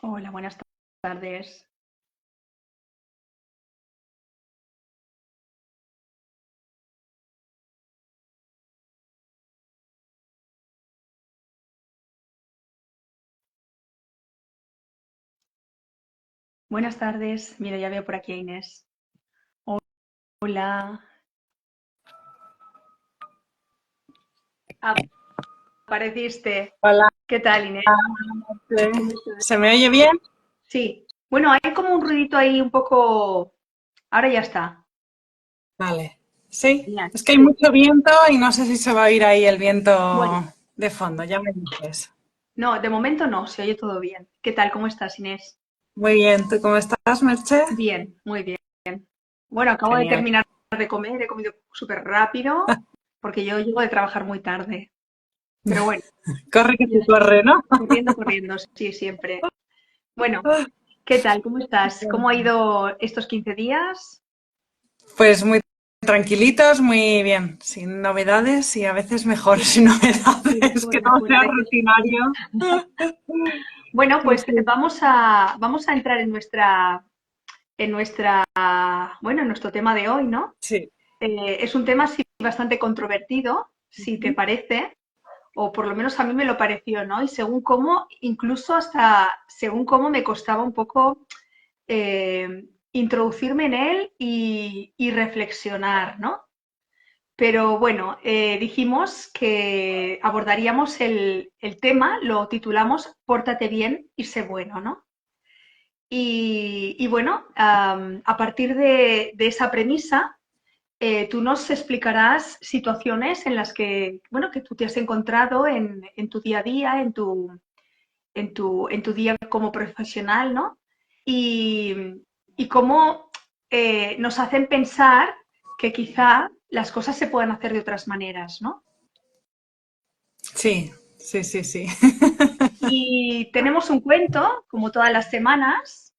Hola, buenas tardes. Buenas tardes. Mira, ya veo por aquí a Inés. Hola. Apareciste. Hola, ¿Qué tal, Inés? ¿Cómo estás? ¿se me oye bien? Sí. Bueno, hay como un ruidito ahí un poco. Ahora ya está. Vale. Sí, Genial. es que hay mucho viento y no sé si se va a oír ahí el Bueno, viento de fondo, ya me dices. no, de momento no, se oye todo bien. ¿Qué tal? ¿Cómo estás, Inés? Muy bien, ¿tú cómo estás, Merche? Bien, muy bien. Bueno, acabo de Genial. terminar de comer, he comido súper rápido porque yo llego de trabajar muy tarde. Pero bueno, Corre que ya se está. corre, ¿no? Corriendo, corriendo, sí, siempre. Bueno, ¿qué tal? ¿Cómo estás? ¿Cómo ha ido estos 15 días? Pues muy tranquilitos, muy bien, sin novedades y a veces mejor sin Sí, novedades, que mejor, no mejor a sea veces. rutinario. Bueno, Sí, pues sí. vamos a entrar bueno, en nuestro tema de hoy, ¿no? Sí. Es un tema sí, bastante controvertido, si te parece, o por lo menos a mí me lo pareció, ¿no? Y según cómo, incluso hasta según cómo me costaba un poco introducirme en él y reflexionar, ¿no? Pero bueno, dijimos que abordaríamos el tema, lo titulamos Pórtate bien y sé bueno, ¿no? Y bueno, a partir de esa premisa, tú nos explicarás situaciones en las que, bueno, que tú te has encontrado en tu día a día, en tu día como profesional, ¿no? Y, y cómo nos hacen pensar que quizá las cosas se pueden hacer de otras maneras, ¿no? Sí, sí, sí, sí. Y tenemos un cuento, como todas las semanas,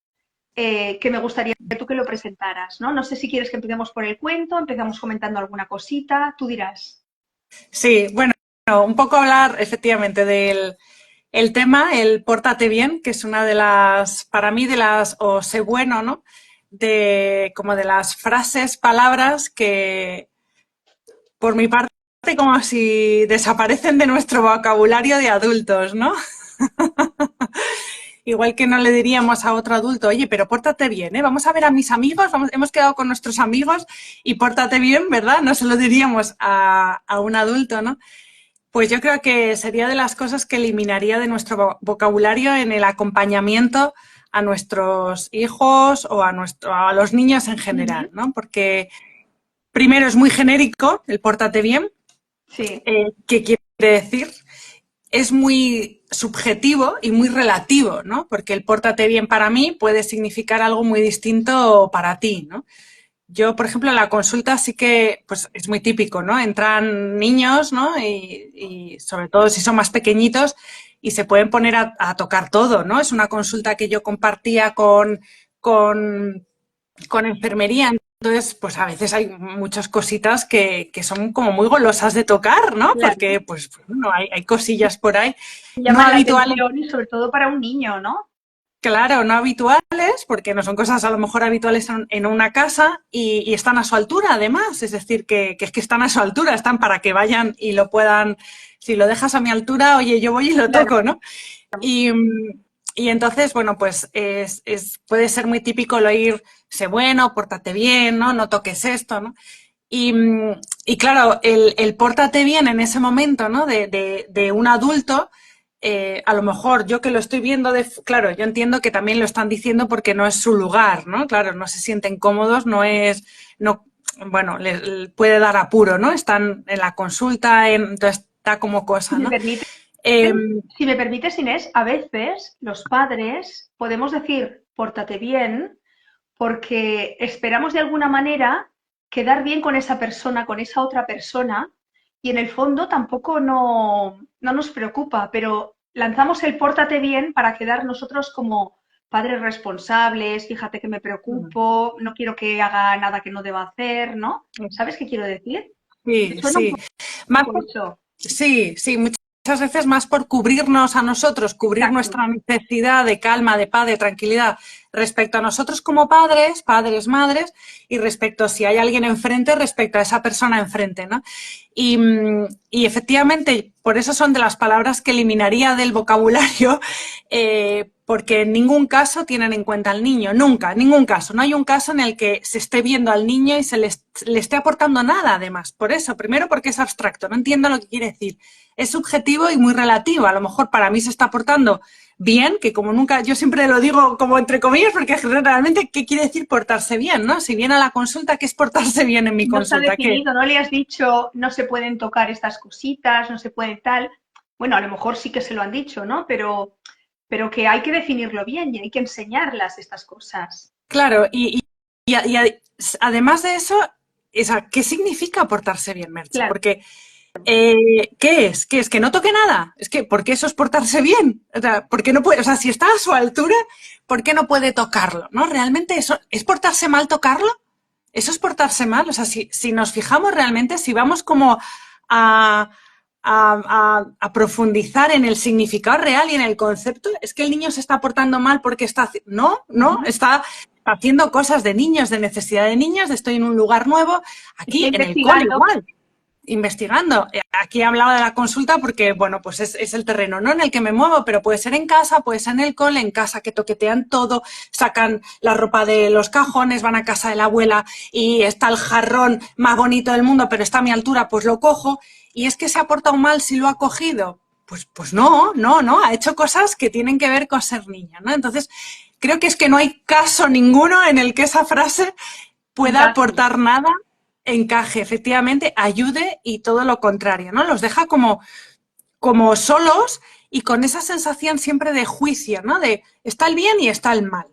que me gustaría que tú que lo presentaras, ¿no? No sé si quieres que empecemos por el cuento, empezamos comentando alguna cosita, tú dirás. Sí, bueno, un poco hablar efectivamente del el tema, el pórtate bien, que es una de las, para mí, de las, o sé bueno, ¿no? De como de las frases, palabras que, por mi parte, como si desaparecen de nuestro vocabulario de adultos, ¿no? Igual que no le diríamos a otro adulto, oye, pero pórtate bien, ¿eh? Vamos a ver a mis amigos, hemos quedado con nuestros amigos y pórtate bien, ¿verdad? No se lo diríamos a un adulto, ¿no? Pues yo creo que sería de las cosas que eliminaría de nuestro vocabulario en el acompañamiento a nuestros hijos o a los niños en Ujú. general, ¿no? Porque primero es muy genérico el pórtate bien. Sí, ¿Qué quiere decir? Es muy subjetivo y muy relativo, ¿no? Porque el pórtate bien para mí puede significar algo muy distinto para ti, ¿no? Yo, por ejemplo, en la consulta sí que, pues es muy típico, ¿no? Entran niños, ¿no? Y sobre todo si son más pequeñitos y se pueden poner a tocar todo, ¿no? Es una consulta que yo compartía con, con enfermería. Entonces, pues a veces hay muchas cositas que son como muy golosas de tocar, ¿no? claro. Porque, pues, bueno, hay cosillas por ahí no Llaman la habituales. atención y sobre todo para un niño, ¿no? Claro, no habituales, porque no son cosas a lo mejor habituales en una casa y están a su altura, además. Es decir, que es que están a su altura, están para que vayan y lo puedan. Si lo dejas a mi altura, oye, yo voy y lo Claro. toco, ¿no? Y, y entonces, bueno, pues puede ser muy típico el oír, sé bueno, pórtate bien, ¿no? No toques esto, ¿no? Y, y claro, el pórtate bien en ese momento, ¿no? De un adulto, a lo mejor yo que lo estoy viendo, claro, yo entiendo que también lo están diciendo porque no es su lugar, ¿no? Claro, no se sienten cómodos, no es, no, bueno, les puede dar apuro, ¿no? Están en la consulta, entonces está como Si cosa, me ¿no? permite, Eh, si me permites, Inés, a veces los padres podemos decir pórtate bien porque esperamos de alguna manera quedar bien con esa persona, con esa otra persona, y en el fondo tampoco no nos preocupa, pero lanzamos el pórtate bien para quedar nosotros como padres responsables, fíjate que me preocupo, no quiero que haga nada que no deba hacer, ¿no? ¿Sabes qué quiero decir? ¿Te sí, suena un sí. Más, poco eso? sí, sí, muchas muchas veces más por cubrirnos a nosotros, cubrir Exacto. nuestra necesidad de calma, de paz, de tranquilidad respecto a nosotros como padres, padres, madres, y respecto a si hay alguien enfrente, respecto a esa persona enfrente, ¿no? Y efectivamente, por eso son de las palabras que eliminaría del vocabulario, porque en ningún caso tienen en cuenta al niño, nunca, en ningún caso. No hay un caso en el que se esté viendo al niño y le esté aportando nada, además. Por eso, primero porque es abstracto, no entiendo lo que quiere decir. Es subjetivo y muy relativo. A lo mejor para mí se está aportando bien, que como nunca, yo siempre lo digo como entre comillas, porque realmente, ¿qué quiere decir portarse bien, no? Si viene a la consulta, ¿qué es portarse bien en mi No está consulta? ¿Qué? definido, no le has dicho no se pueden tocar estas cositas, no se puede tal. Bueno, a lo mejor sí que se lo han dicho, ¿no? Pero que hay que definirlo bien y hay que enseñarlas estas cosas. Claro, además de eso, ¿qué significa portarse bien, Merche? Claro, Porque, ¿qué es? ¿Qué es? ¿Que no toque nada? Es que, ¿por qué eso es portarse bien? O sea, ¿por qué no puede, o sea, si está a su altura, ¿por qué no puede tocarlo? ¿No? ¿Realmente eso es portarse mal tocarlo? ¿Eso es portarse mal? O sea, si nos fijamos realmente, si vamos como a, a profundizar en el significado real y en el concepto, es que el niño se está portando mal porque está... No, no, está haciendo cosas de niños, de necesidad de niños, de estoy en un lugar nuevo, está aquí en el cole investigando. igual, investigando. Aquí hablaba de la consulta porque, bueno, pues es el terreno, ¿no?, en el que me muevo, pero puede ser en casa, puede ser en el cole, en casa que toquetean todo, sacan la ropa de los cajones, van a casa de la abuela y está el jarrón más bonito del mundo, pero está a mi altura, pues lo cojo. Y es que se ha portado mal si lo ha cogido. Pues no, no, no, ha hecho cosas que tienen que ver con ser niña, ¿no? Entonces, creo que es que no hay caso ninguno en el que esa frase pueda Encaje. aportar nada, encaje, efectivamente, ayude y todo lo contrario, ¿no? Los deja como solos y con esa sensación siempre de juicio, ¿no? De está el bien y está el mal.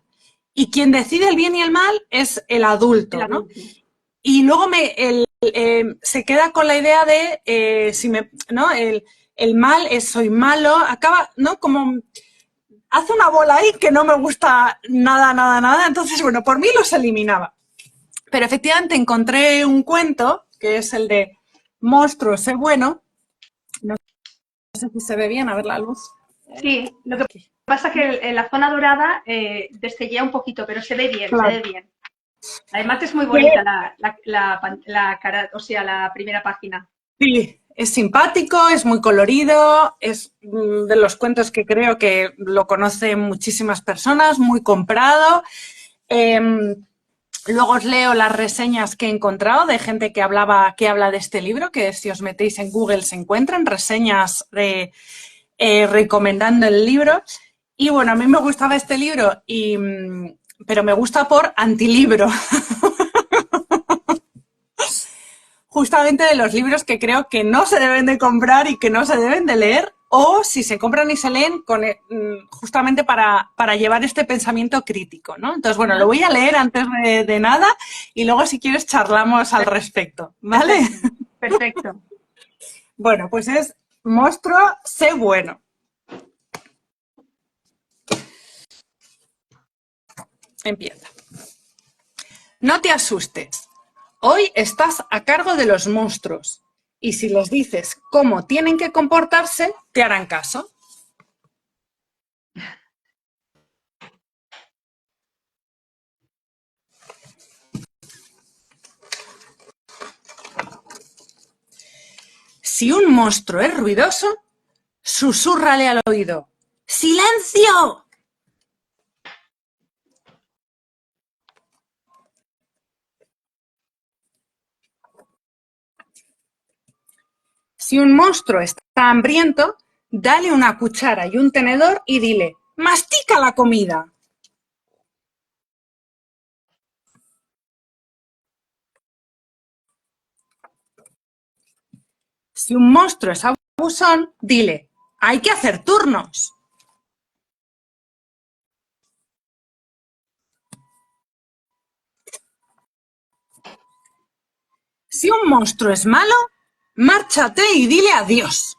Y quien decide el bien y el mal es el El adulto, ¿no? adulto. Y luego se queda con la idea de, ¿no? El mal es soy malo, acaba, ¿no? Como hace una bola ahí que no me gusta nada, nada, nada. Entonces, bueno, por mí los eliminaba. Pero efectivamente encontré un cuento, que es el de Monstruo, sé bueno. No sé si se ve bien, a ver la luz. Sí, lo que Aquí. pasa es que en la zona dorada destellea un poquito, pero se ve bien, se Claro. ve bien. Además es muy bonita Que la cara, o sea, la primera página. sí, es simpático, es muy colorido, es de los cuentos que creo que lo conocen muchísimas personas, muy comprado. Eh, Luego os leo las reseñas que he encontrado de gente que habla de este libro, que si os metéis en Google se encuentran reseñas recomendando el libro. Y bueno, a mí me gustaba este libro, pero me gusta por antilibro. Justamente de los libros que creo que no se deben de comprar y que no se deben de leer, o si se compran y se leen, justamente para llevar este pensamiento crítico, ¿no? Entonces, bueno, lo voy a leer antes de nada y luego si quieres charlamos al respecto, ¿vale? Perfecto, perfecto. Bueno, pues es Monstruo, sé bueno. Empieza. No te asustes. Hoy estás a cargo de los monstruos y si les dices cómo tienen que comportarse, te harán caso. Si un monstruo es ruidoso, susúrrale al oído. ¡Silencio! Si un monstruo está hambriento, dale una cuchara y un tenedor y dile, ¡mastica la comida! Si un monstruo es abusón, dile, hay que hacer turnos. Si un monstruo es malo, márchate y dile adiós.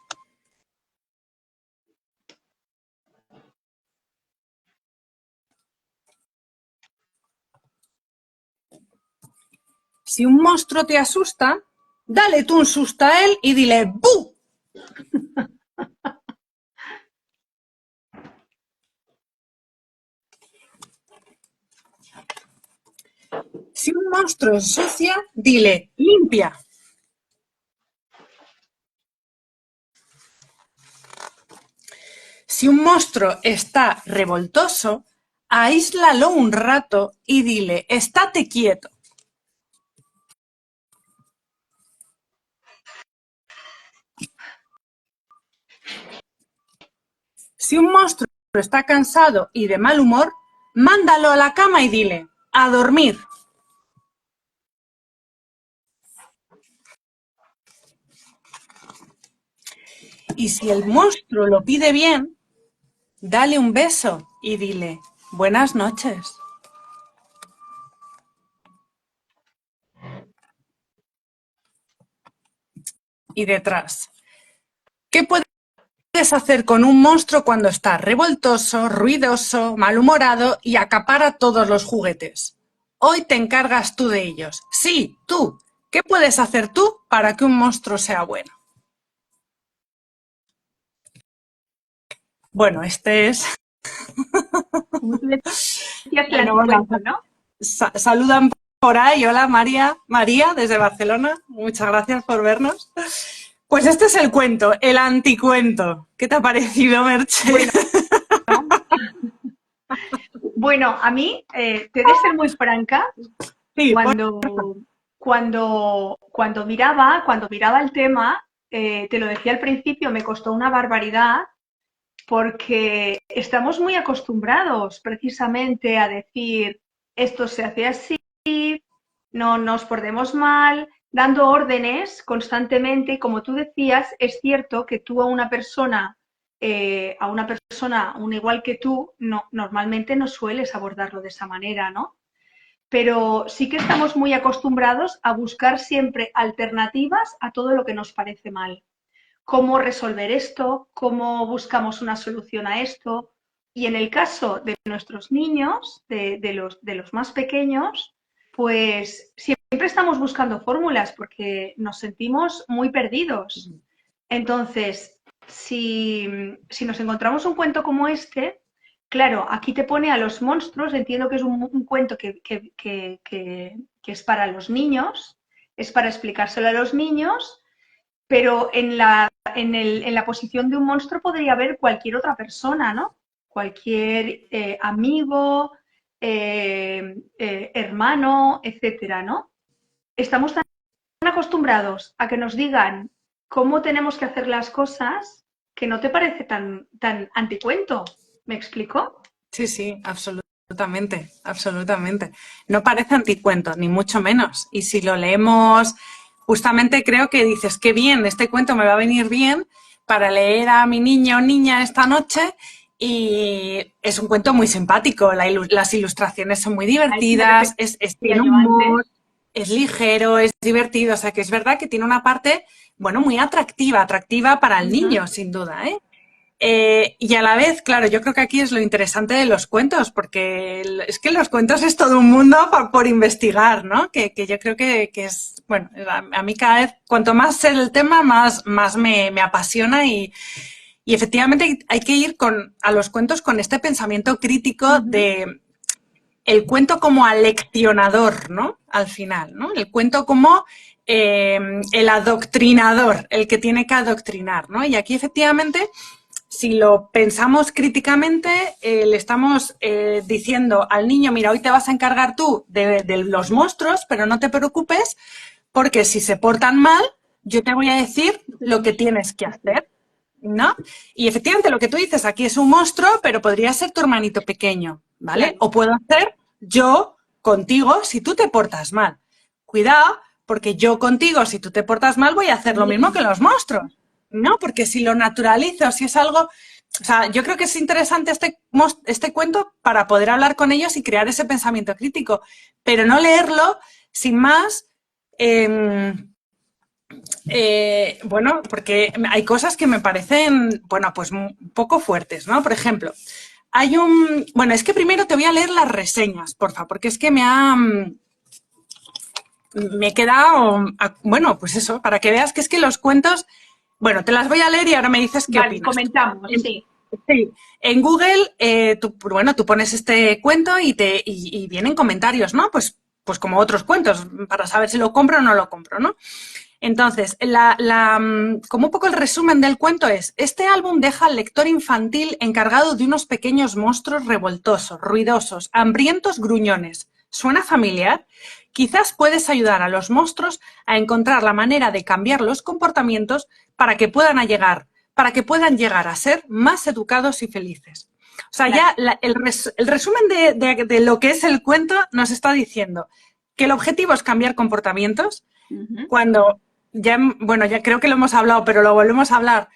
Si un monstruo te asusta, dale tú un susto a él y dile ¡bu! Si un monstruo ensucia, dile, limpia. Si un monstruo está revoltoso, aíslalo un rato y dile, estate quieto. Si un monstruo está cansado y de mal humor, mándalo a la cama y dile, a dormir. Y si el monstruo lo pide bien, dale un beso y dile, buenas noches. Y detrás, ¿qué puedes hacer con un monstruo cuando está revoltoso, ruidoso, malhumorado y acapara todos los juguetes? Hoy te encargas tú de ellos. Sí, tú. ¿Qué puedes hacer tú para que un monstruo sea bueno? Bueno, este es... Como tú decías, el Bueno, bueno, anticuento, ¿no? saludan por ahí. Hola, María. María, desde Barcelona. Muchas gracias por vernos. Pues este es el cuento, el anticuento. ¿Qué te ha parecido, Merche? Bueno, bueno, a mí, te he de ser muy franca, Sí, cuando miraba el tema, te lo decía al principio, me costó una barbaridad porque estamos muy acostumbrados precisamente a decir esto se hace así, no nos portemos mal, dando órdenes constantemente. Como tú decías, es cierto que tú a una persona, un igual que tú, no, normalmente no sueles abordarlo de esa manera, ¿no? Pero sí que estamos muy acostumbrados a buscar siempre alternativas a todo lo que nos parece mal. Cómo resolver esto, cómo buscamos una solución a esto. Y en el caso de nuestros niños, de los más pequeños, pues siempre estamos buscando fórmulas porque nos sentimos muy perdidos. Entonces, si nos encontramos un cuento como este, claro, aquí te pone a los monstruos, entiendo que es un cuento que es para los niños, es para explicárselo a los niños, pero en la posición de un monstruo podría haber cualquier otra persona, ¿no? Cualquier amigo, hermano, etcétera, ¿no? Estamos tan acostumbrados a que nos digan cómo tenemos que hacer las cosas que no te parece tan anticuento. ¿Me explico? sí, sí, absolutamente, absolutamente. No parece anticuento, ni mucho menos. Y si lo leemos, justamente creo que dices, qué bien, este cuento me va a venir bien para leer a mi niño o niña esta noche. Y es un cuento muy simpático, las ilustraciones son muy A eso me refería divertidas, tiene yo antes. humor, es ligero, es divertido. O sea que es verdad que tiene una parte, bueno, muy atractiva, atractiva para el Uh -huh. niño, sin duda, ¿eh? Y a la vez, claro, yo creo que aquí es lo interesante de los cuentos, porque es que los cuentos es todo un mundo por investigar, ¿no? Que yo creo que es, bueno, a mí cada vez, cuanto más sé el tema, más me apasiona y efectivamente hay que ir a los cuentos con este pensamiento crítico Uh -huh. de el cuento como aleccionador, ¿no? Al final, ¿no? El cuento como el adoctrinador, el que tiene que adoctrinar, ¿no? Y aquí efectivamente si lo pensamos críticamente, le estamos diciendo al niño, mira, hoy te vas a encargar tú de los monstruos, pero no te preocupes, porque si se portan mal, yo te voy a decir lo que tienes que hacer, ¿no? Y efectivamente lo que tú dices aquí es un monstruo, pero podría ser tu hermanito pequeño, ¿vale? Claro. O puedo hacer yo contigo si tú te portas mal. Cuidado, porque yo contigo, si tú te portas mal, voy a hacer lo mismo que los monstruos. No, porque si lo naturalizo, si es algo... O sea, yo creo que es interesante este cuento para poder hablar con ellos y crear ese pensamiento crítico, pero no leerlo sin más, bueno, porque hay cosas que me parecen, bueno, pues un poco fuertes, ¿no? Por ejemplo, hay un... Bueno, es que primero te voy a leer las reseñas, porfa, porque es que me he quedado, bueno, pues eso, para que veas que es que los cuentos, bueno, te las voy a leer y ahora me dices qué Vale, opinas. comentamos, sí. Sí, en Google, tú pones este cuento y vienen comentarios, ¿no? Pues pues como otros cuentos, para saber si lo compro o no lo compro, ¿no? Entonces, como un poco el resumen del cuento es, este álbum deja al lector infantil encargado de unos pequeños monstruos revoltosos, ruidosos, hambrientos, gruñones. ¿Suena familiar? Quizás puedes ayudar a los monstruos a encontrar la manera de cambiar los comportamientos para que puedan llegar a ser más educados y felices. O sea, Claro. ya el resumen de lo que es el cuento nos está diciendo que el objetivo es cambiar comportamientos, cuando ya, bueno, ya creo que lo hemos hablado, pero lo volvemos a hablar,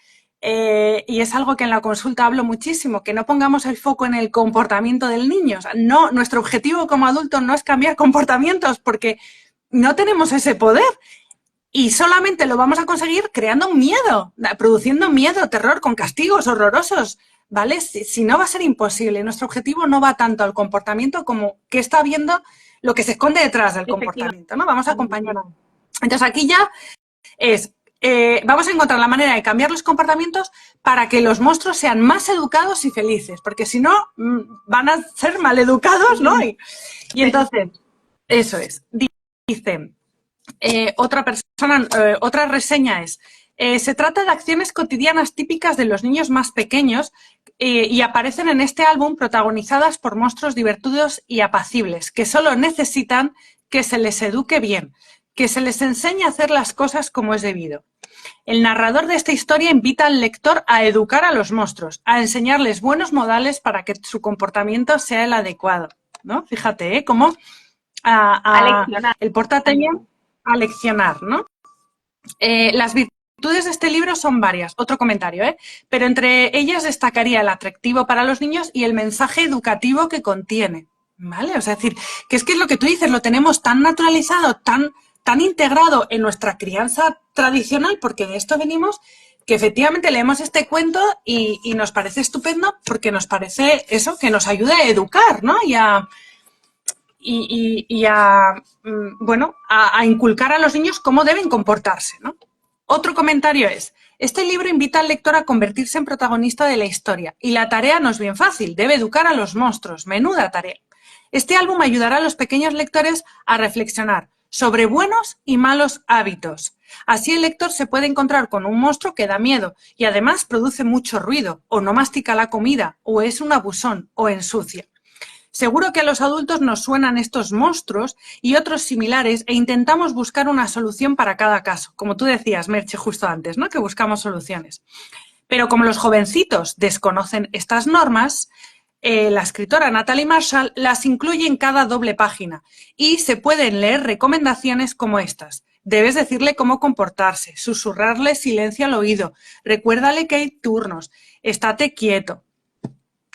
y es algo que en la consulta hablo muchísimo, que no pongamos el foco en el comportamiento del niño. O sea, no, nuestro objetivo como adultos no es cambiar comportamientos porque no tenemos ese poder y solamente lo vamos a conseguir creando miedo, produciendo miedo, terror, con castigos horrorosos, ¿vale? Si no, va a ser imposible. Nuestro objetivo no va tanto al comportamiento como que está viendo lo que se esconde detrás del comportamiento, ¿no? Vamos a acompañarlo. Entonces, aquí ya vamos a encontrar la manera de cambiar los comportamientos para que los monstruos sean más educados y felices, porque si no, van a ser maleducados, ¿no? Y entonces, eso es. Dice, otra reseña es, se trata de acciones cotidianas típicas de los niños más pequeños y aparecen en este álbum protagonizadas por monstruos divertidos y apacibles, que solo necesitan que se les eduque bien, que se les enseñe a hacer las cosas como es debido. El narrador de esta historia invita al lector a educar a los monstruos, a enseñarles buenos modales para que su comportamiento sea el adecuado, ¿no? Fíjate, ¿eh? Cómo A leccionar. el portateño a leccionar, ¿no? Las virtudes de este libro son varias, otro comentario, pero entre ellas destacaría el atractivo para los niños y el mensaje educativo que contiene, ¿vale? O sea, es decir, que es lo que tú dices, lo tenemos tan naturalizado, tan integrado en nuestra crianza tradicional, porque de esto venimos, que efectivamente leemos este cuento y nos parece estupendo porque nos parece eso, que nos ayuda a educar, ¿no? A inculcar a los niños cómo deben comportarse, ¿no? Otro comentario es, este libro invita al lector a convertirse en protagonista de la historia y la tarea no es bien fácil, debe educar a los monstruos, menuda tarea. Este álbum ayudará a los pequeños lectores a reflexionar sobre buenos y malos hábitos. Así el lector se puede encontrar con un monstruo que da miedo y además produce mucho ruido, o no mastica la comida, o es un abusón, o ensucia. Seguro que a los adultos nos suenan estos monstruos y otros similares e intentamos buscar una solución para cada caso. Como tú decías, Merche, justo antes, ¿no? Que buscamos soluciones. Pero como los jovencitos desconocen estas normas, la escritora Natalie Marshall las incluye en cada doble página y se pueden leer recomendaciones como estas. Debes decirle cómo comportarse, susurrarle silencio al oído, recuérdale que hay turnos, estate quieto.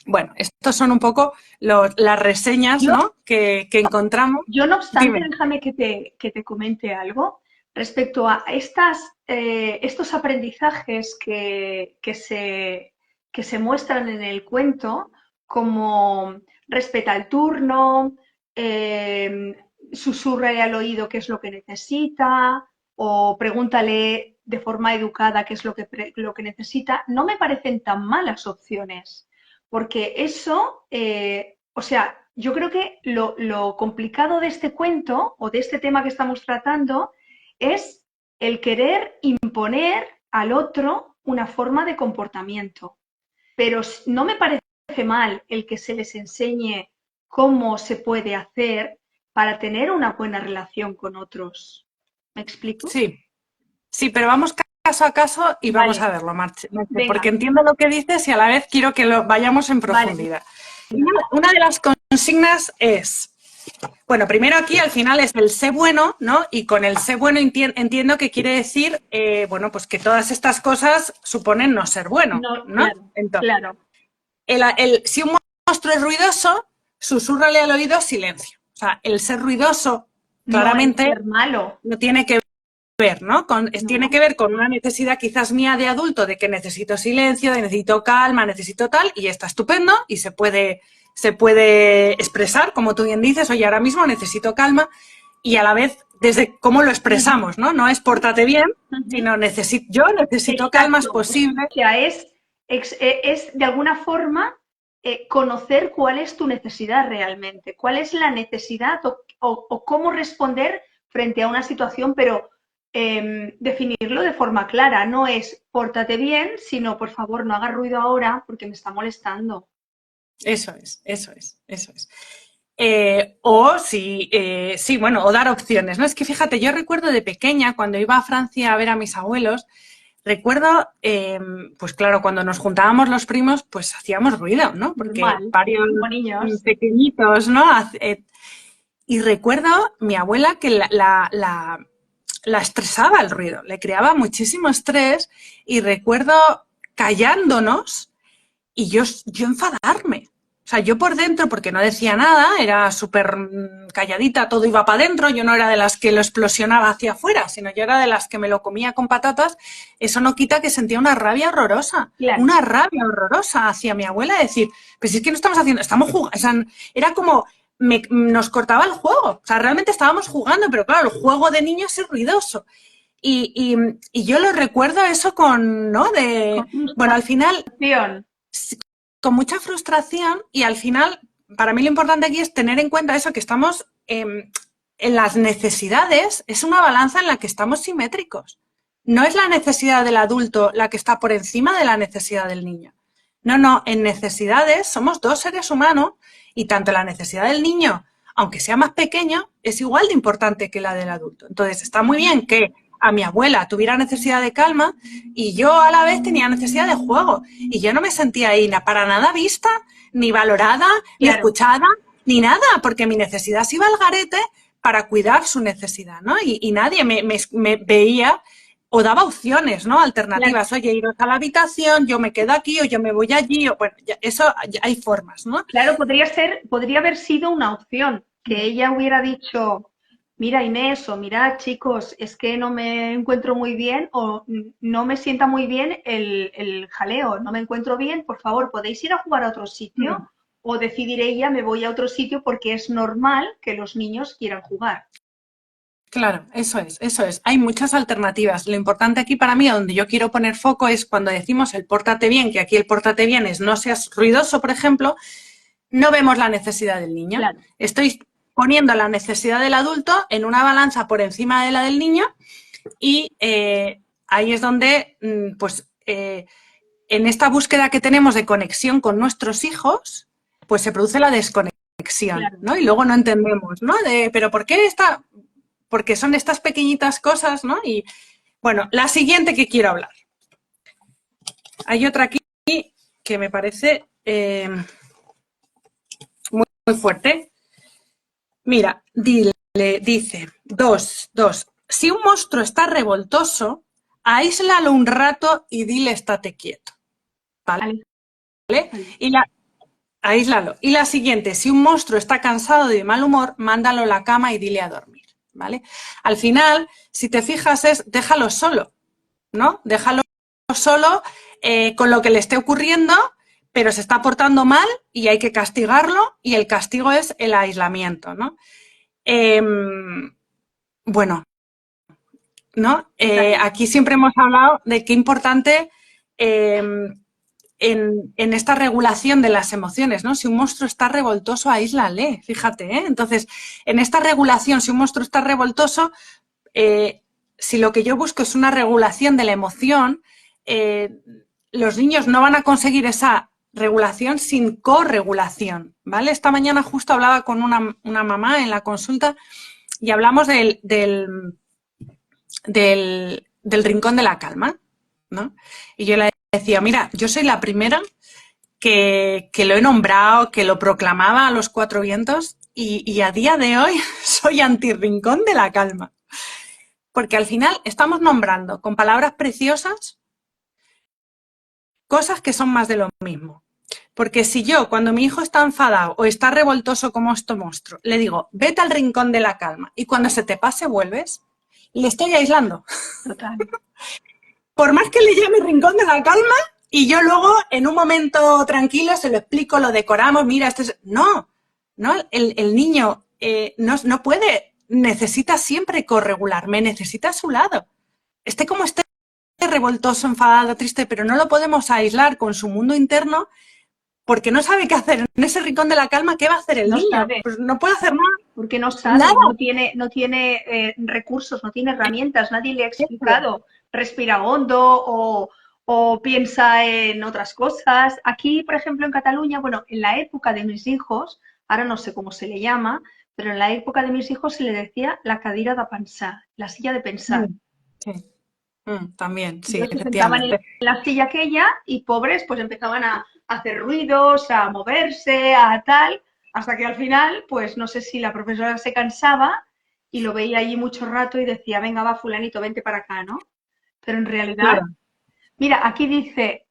Bueno, estos son un poco las reseñas, ¿no? que encontramos. Yo, no obstante, Dime. déjame que te comente algo respecto a estos aprendizajes que se muestran en el cuento, como respeta el turno, susurra al oído qué es lo que necesita o pregúntale de forma educada qué es lo que necesita, no me parecen tan malas opciones, porque eso, o sea, yo creo que lo complicado de este cuento o de este tema que estamos tratando es el querer imponer al otro una forma de comportamiento. Pero no me parece mal el que se les enseñe cómo se puede hacer para tener una buena relación con otros. ¿Me explico? Sí, pero vamos caso a caso y vamos a verlo, Marche, porque entiendo lo que dices y a la vez quiero que lo vayamos en profundidad. Una de las consignas es, bueno, primero aquí al final es el sé bueno, ¿no? Y con el sé bueno entiendo que quiere decir, bueno, pues que todas estas cosas suponen no ser bueno, ¿no? Claro, entonces, claro. Si un monstruo es ruidoso, susúrrale al oído silencio. O sea, el ser ruidoso claramente no, es ser malo. No tiene que ver, ¿no? Tiene que ver con una necesidad quizás mía de adulto de que necesito silencio, de necesito calma, necesito tal, y está estupendo y se puede expresar, como tú bien dices, oye, ahora mismo necesito calma, y a la vez desde cómo lo expresamos, ¿no? No es pórtate bien, sino yo necesito calma, es posible. O sea, es de alguna forma conocer cuál es tu necesidad realmente, cuál es la necesidad o cómo responder frente a una situación, pero definirlo de forma clara. No es pórtate bien, sino por favor no hagas ruido ahora porque me está molestando. Eso es, eso es, eso es. O si, sí, bueno, o dar opciones, ¿no? Es que fíjate, yo recuerdo de pequeña, cuando iba a Francia a ver a mis abuelos, recuerdo, pues claro, cuando nos juntábamos los primos, pues hacíamos ruido, ¿no? Porque Normal, varios como niños. pequeñitos, ¿no? Y recuerdo mi abuela que la estresaba el ruido, le creaba muchísimo estrés y recuerdo callándonos y yo enfadarme. O sea, yo por dentro, porque no decía nada, era súper calladita, todo iba para adentro, yo no era de las que lo explosionaba hacia afuera, sino yo era de las que me lo comía con patatas. Eso no quita que sentía Claro. una rabia horrorosa hacia mi abuela, decir, pues es que no estamos haciendo, estamos jugando, o sea, era como, nos cortaba el juego, o sea, realmente estábamos jugando, pero claro, el juego de niños es ruidoso. Y yo lo recuerdo eso con, ¿no? Con Bueno, al final frustración. con mucha frustración y al final, para mí lo importante aquí es tener en cuenta eso, que estamos en las necesidades, es una balanza en la que estamos simétricos. No es la necesidad del adulto la que está por encima de la necesidad del niño. No, no, en necesidades somos dos seres humanos y tanto la necesidad del niño, aunque sea más pequeño, es igual de importante que la del adulto. Entonces, está muy bien que a mi abuela tuviera necesidad de calma y yo a la vez tenía necesidad de juego. Y yo no me sentía ahí para nada vista, ni valorada, ni Claro. escuchada, ni nada, porque mi necesidad se iba al garete para cuidar su necesidad, ¿no? Y nadie me veía o daba opciones, ¿no? Alternativas. Claro. Oye, iros a la habitación, yo me quedo aquí o yo me voy allí. O, bueno, eso ya hay formas, ¿no? Claro, podría haber sido una opción que ella hubiera dicho, mira Inés o mira chicos, es que no me encuentro muy bien o no me sienta muy bien el jaleo, no me encuentro bien, por favor, ¿podéis ir a jugar a otro sitio? Mm. O decidir ella, me voy a otro sitio porque es normal que los niños quieran jugar. Claro, eso es, eso es. Hay muchas alternativas. Lo importante aquí para mí, donde yo quiero poner foco, es cuando decimos el pórtate bien, que aquí el pórtate bien es no seas ruidoso, por ejemplo, no vemos la necesidad del niño. Claro, Estoy poniendo la necesidad del adulto en una balanza por encima de la del niño y ahí es donde, pues, en esta búsqueda que tenemos de conexión con nuestros hijos, pues se produce la desconexión, claro. ¿no? Y luego no entendemos, ¿no? Pero ¿por qué esta? Porque son estas pequeñitas cosas, ¿no? Y bueno, la siguiente que quiero hablar. Hay otra aquí que me parece muy fuerte. Mira, dice, dos. Si un monstruo está revoltoso, aíslalo un rato y dile estate quieto. ¿Vale? Y aíslalo. Y la siguiente, si un monstruo está cansado y de mal humor, mándalo a la cama y dile a dormir. ¿Vale? Al final, si te fijas, es déjalo solo, ¿no? Déjalo solo con lo que le esté ocurriendo, pero se está portando mal y hay que castigarlo y el castigo es el aislamiento, ¿no? Bueno, ¿no? Aquí siempre hemos hablado de qué importante en esta regulación de las emociones, ¿no? Si un monstruo está revoltoso, aíslale, fíjate, ¿eh? Entonces, en esta regulación, si un monstruo está revoltoso, si lo que yo busco es una regulación de la emoción, los niños no van a conseguir esa regulación sin corregulación, ¿vale? Esta mañana justo hablaba con una mamá en la consulta y hablamos del rincón de la calma, ¿no? Y yo le decía, mira, yo soy la primera que lo he nombrado, que lo proclamaba a los cuatro vientos y a día de hoy soy anti-rincón de la calma. Porque al final estamos nombrando con palabras preciosas cosas que son más de lo mismo. Porque si yo, cuando mi hijo está enfadado o está revoltoso como este monstruo, le digo, vete al rincón de la calma y cuando se te pase vuelves, le estoy aislando. Total. Por más que le llame rincón de la calma y yo luego en un momento tranquilo se lo explico, lo decoramos, mira, esto es... No, el niño no puede, necesita siempre corregular, me necesita a su lado. Esté como esté revoltoso, enfadado, triste, pero no lo podemos aislar con su mundo interno porque no sabe qué hacer. En ese rincón de la calma, ¿qué va a hacer el No niño? sabe. Pues no puede hacer nada. porque no sabe, Nada. no tiene recursos, no tiene herramientas, nadie le ha explicado, respira hondo o piensa en otras cosas. Aquí, por ejemplo, en Cataluña, bueno, en la época de mis hijos, ahora no sé cómo se le llama, pero en la época de mis hijos se le decía la cadira de pensar, la silla de pensar. Mm, sí, también, Y sí, ellos se sentaban en efectivamente. la silla aquella y pobres pues empezaban a hacer ruidos, a moverse, a tal, hasta que al final, pues no sé si la profesora se cansaba y lo veía allí mucho rato y decía, venga, va, fulanito, vente para acá, ¿no? Pero en realidad, Claro. mira, aquí dice,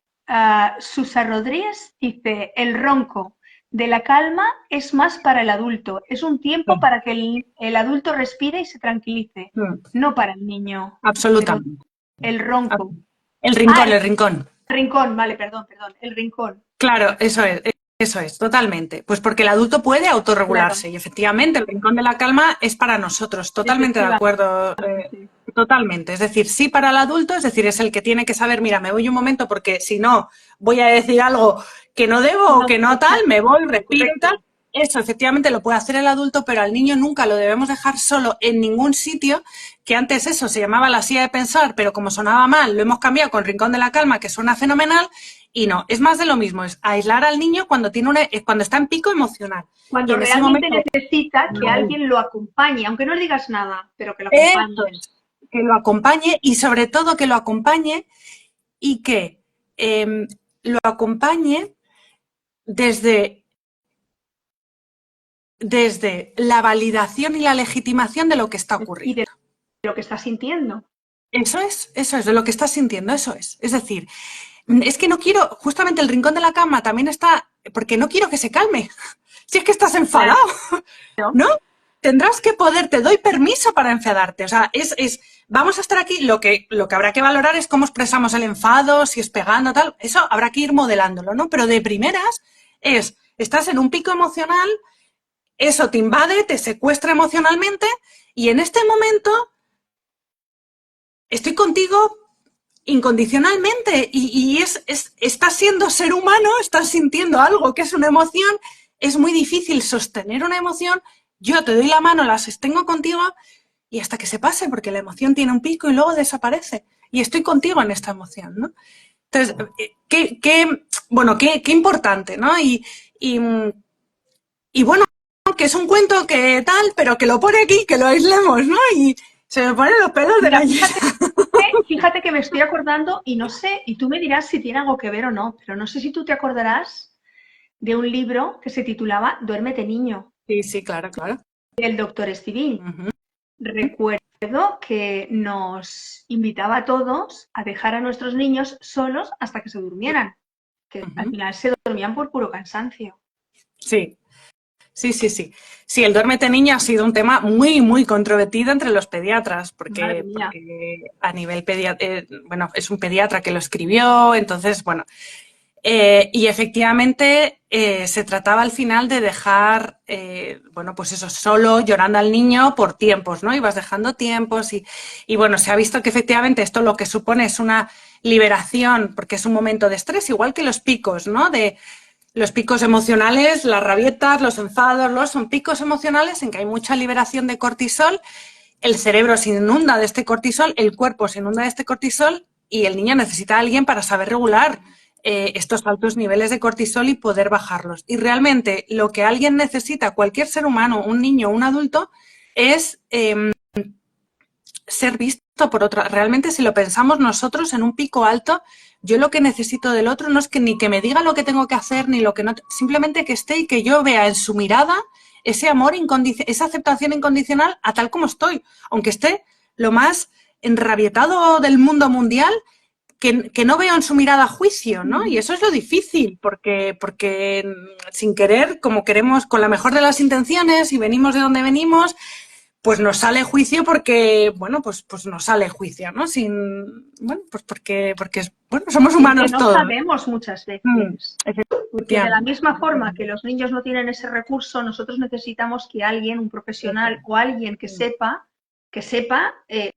Susa Rodríguez dice, el ronco de la calma es más para el adulto, es un tiempo Sí, para que el adulto respire y se tranquilice, mm, no para el niño, absolutamente. el Ah, ronco. el Ah, rincón, el rincón. el rincón, vale, perdón, el rincón. Claro, eso es, totalmente. Pues porque el adulto puede Claro, autorregularse y efectivamente el rincón de la calma es para nosotros, totalmente de efectivamente. acuerdo, totalmente. Es decir, sí para el adulto, es decir, es el que tiene que saber, mira, me voy un momento porque si no voy a decir algo que no debo o No, que no tal, me voy, exacto, respiro y tal. correcto. Eso efectivamente lo puede hacer el adulto, pero al niño nunca lo debemos dejar solo en ningún sitio, que antes eso se llamaba la silla de pensar, pero como sonaba mal, lo hemos cambiado con rincón de la calma, que suena fenomenal, y no, es más de lo mismo, es aislar al niño cuando cuando está en pico emocional. Y Cuando en ese realmente momento, necesita que ahí, alguien lo acompañe, aunque no le digas nada, pero que lo eso es, acompañes. que lo acompañe y sobre todo que lo acompañe y que lo acompañe desde, desde la validación y la legitimación de lo que está Y de ocurriendo. lo que está sintiendo. Eso es, de lo que estás sintiendo, eso es. Es decir, es que no quiero, justamente el rincón de la cama también está, porque no quiero que se calme. Si es que estás enfadado, Claro, ¿no? Tendrás que poder, te doy permiso para enfadarte. O sea, vamos a estar aquí, lo que habrá que valorar es cómo expresamos el enfado, si es pegando, tal. Eso habrá que ir modelándolo, ¿no? Pero de primeras estás en un pico emocional, eso te invade, te secuestra emocionalmente y en este momento estoy contigo incondicionalmente estás siendo ser humano, estás sintiendo algo que es una emoción, es muy difícil sostener una emoción, yo te doy la mano, la sostengo contigo y hasta que se pase, porque la emoción tiene un pico y luego desaparece y estoy contigo en esta emoción, ¿no? Entonces, bueno, qué importante, ¿no? Y, y bueno, que es un cuento que tal, pero que lo pone aquí, que lo aislemos, ¿no? Y se me ponen los pelos de mira, gallina. fíjate que me estoy acordando y no sé, y tú me dirás si tiene algo que ver o no, pero no sé si tú te acordarás de un libro que se titulaba Duérmete niño, Sí, sí, claro, claro. del doctor Estivil. Uh -huh. Recuerdo que nos invitaba a todos a dejar a nuestros niños solos hasta que se durmieran, Uh que al -huh. final se dormían por puro cansancio. Sí, sí, sí, sí. Sí, el duérmete niño ha sido un tema muy, muy controvertido entre los pediatras, Madre mía. porque a nivel pediatra, bueno, es un pediatra que lo escribió, entonces, bueno, y efectivamente se trataba al final de dejar, bueno, pues eso, solo llorando al niño por tiempos, ¿no? Ibas dejando tiempos y bueno, se ha visto que efectivamente esto lo que supone es una liberación, porque es un momento de estrés, igual que los picos, ¿no? De los picos emocionales, las rabietas, los enfados, son picos emocionales en que hay mucha liberación de cortisol, el cerebro se inunda de este cortisol, el cuerpo se inunda de este cortisol y el niño necesita a alguien para saber regular estos altos niveles de cortisol y poder bajarlos. Y realmente lo que alguien necesita, cualquier ser humano, un niño o un adulto, es ser visto por otra. Realmente, si lo pensamos nosotros en un pico alto, yo lo que necesito del otro no es que ni que me diga lo que tengo que hacer, ni lo que no, simplemente que esté y que yo vea en su mirada ese amor incondicional, esa aceptación incondicional a tal como estoy, aunque esté lo más enrabietado del mundo mundial, que no veo en su mirada juicio, ¿no? Y eso es lo difícil, porque sin querer, como queremos, con la mejor de las intenciones y venimos de donde venimos, pues nos sale juicio porque, bueno, pues nos sale juicio, ¿no? Bueno, pues porque bueno, somos Porque humanos no todos. sabemos muchas veces. Porque de la Efectivamente. misma forma que los niños no tienen ese recurso, nosotros necesitamos que alguien, un profesional o alguien que sepa que sepa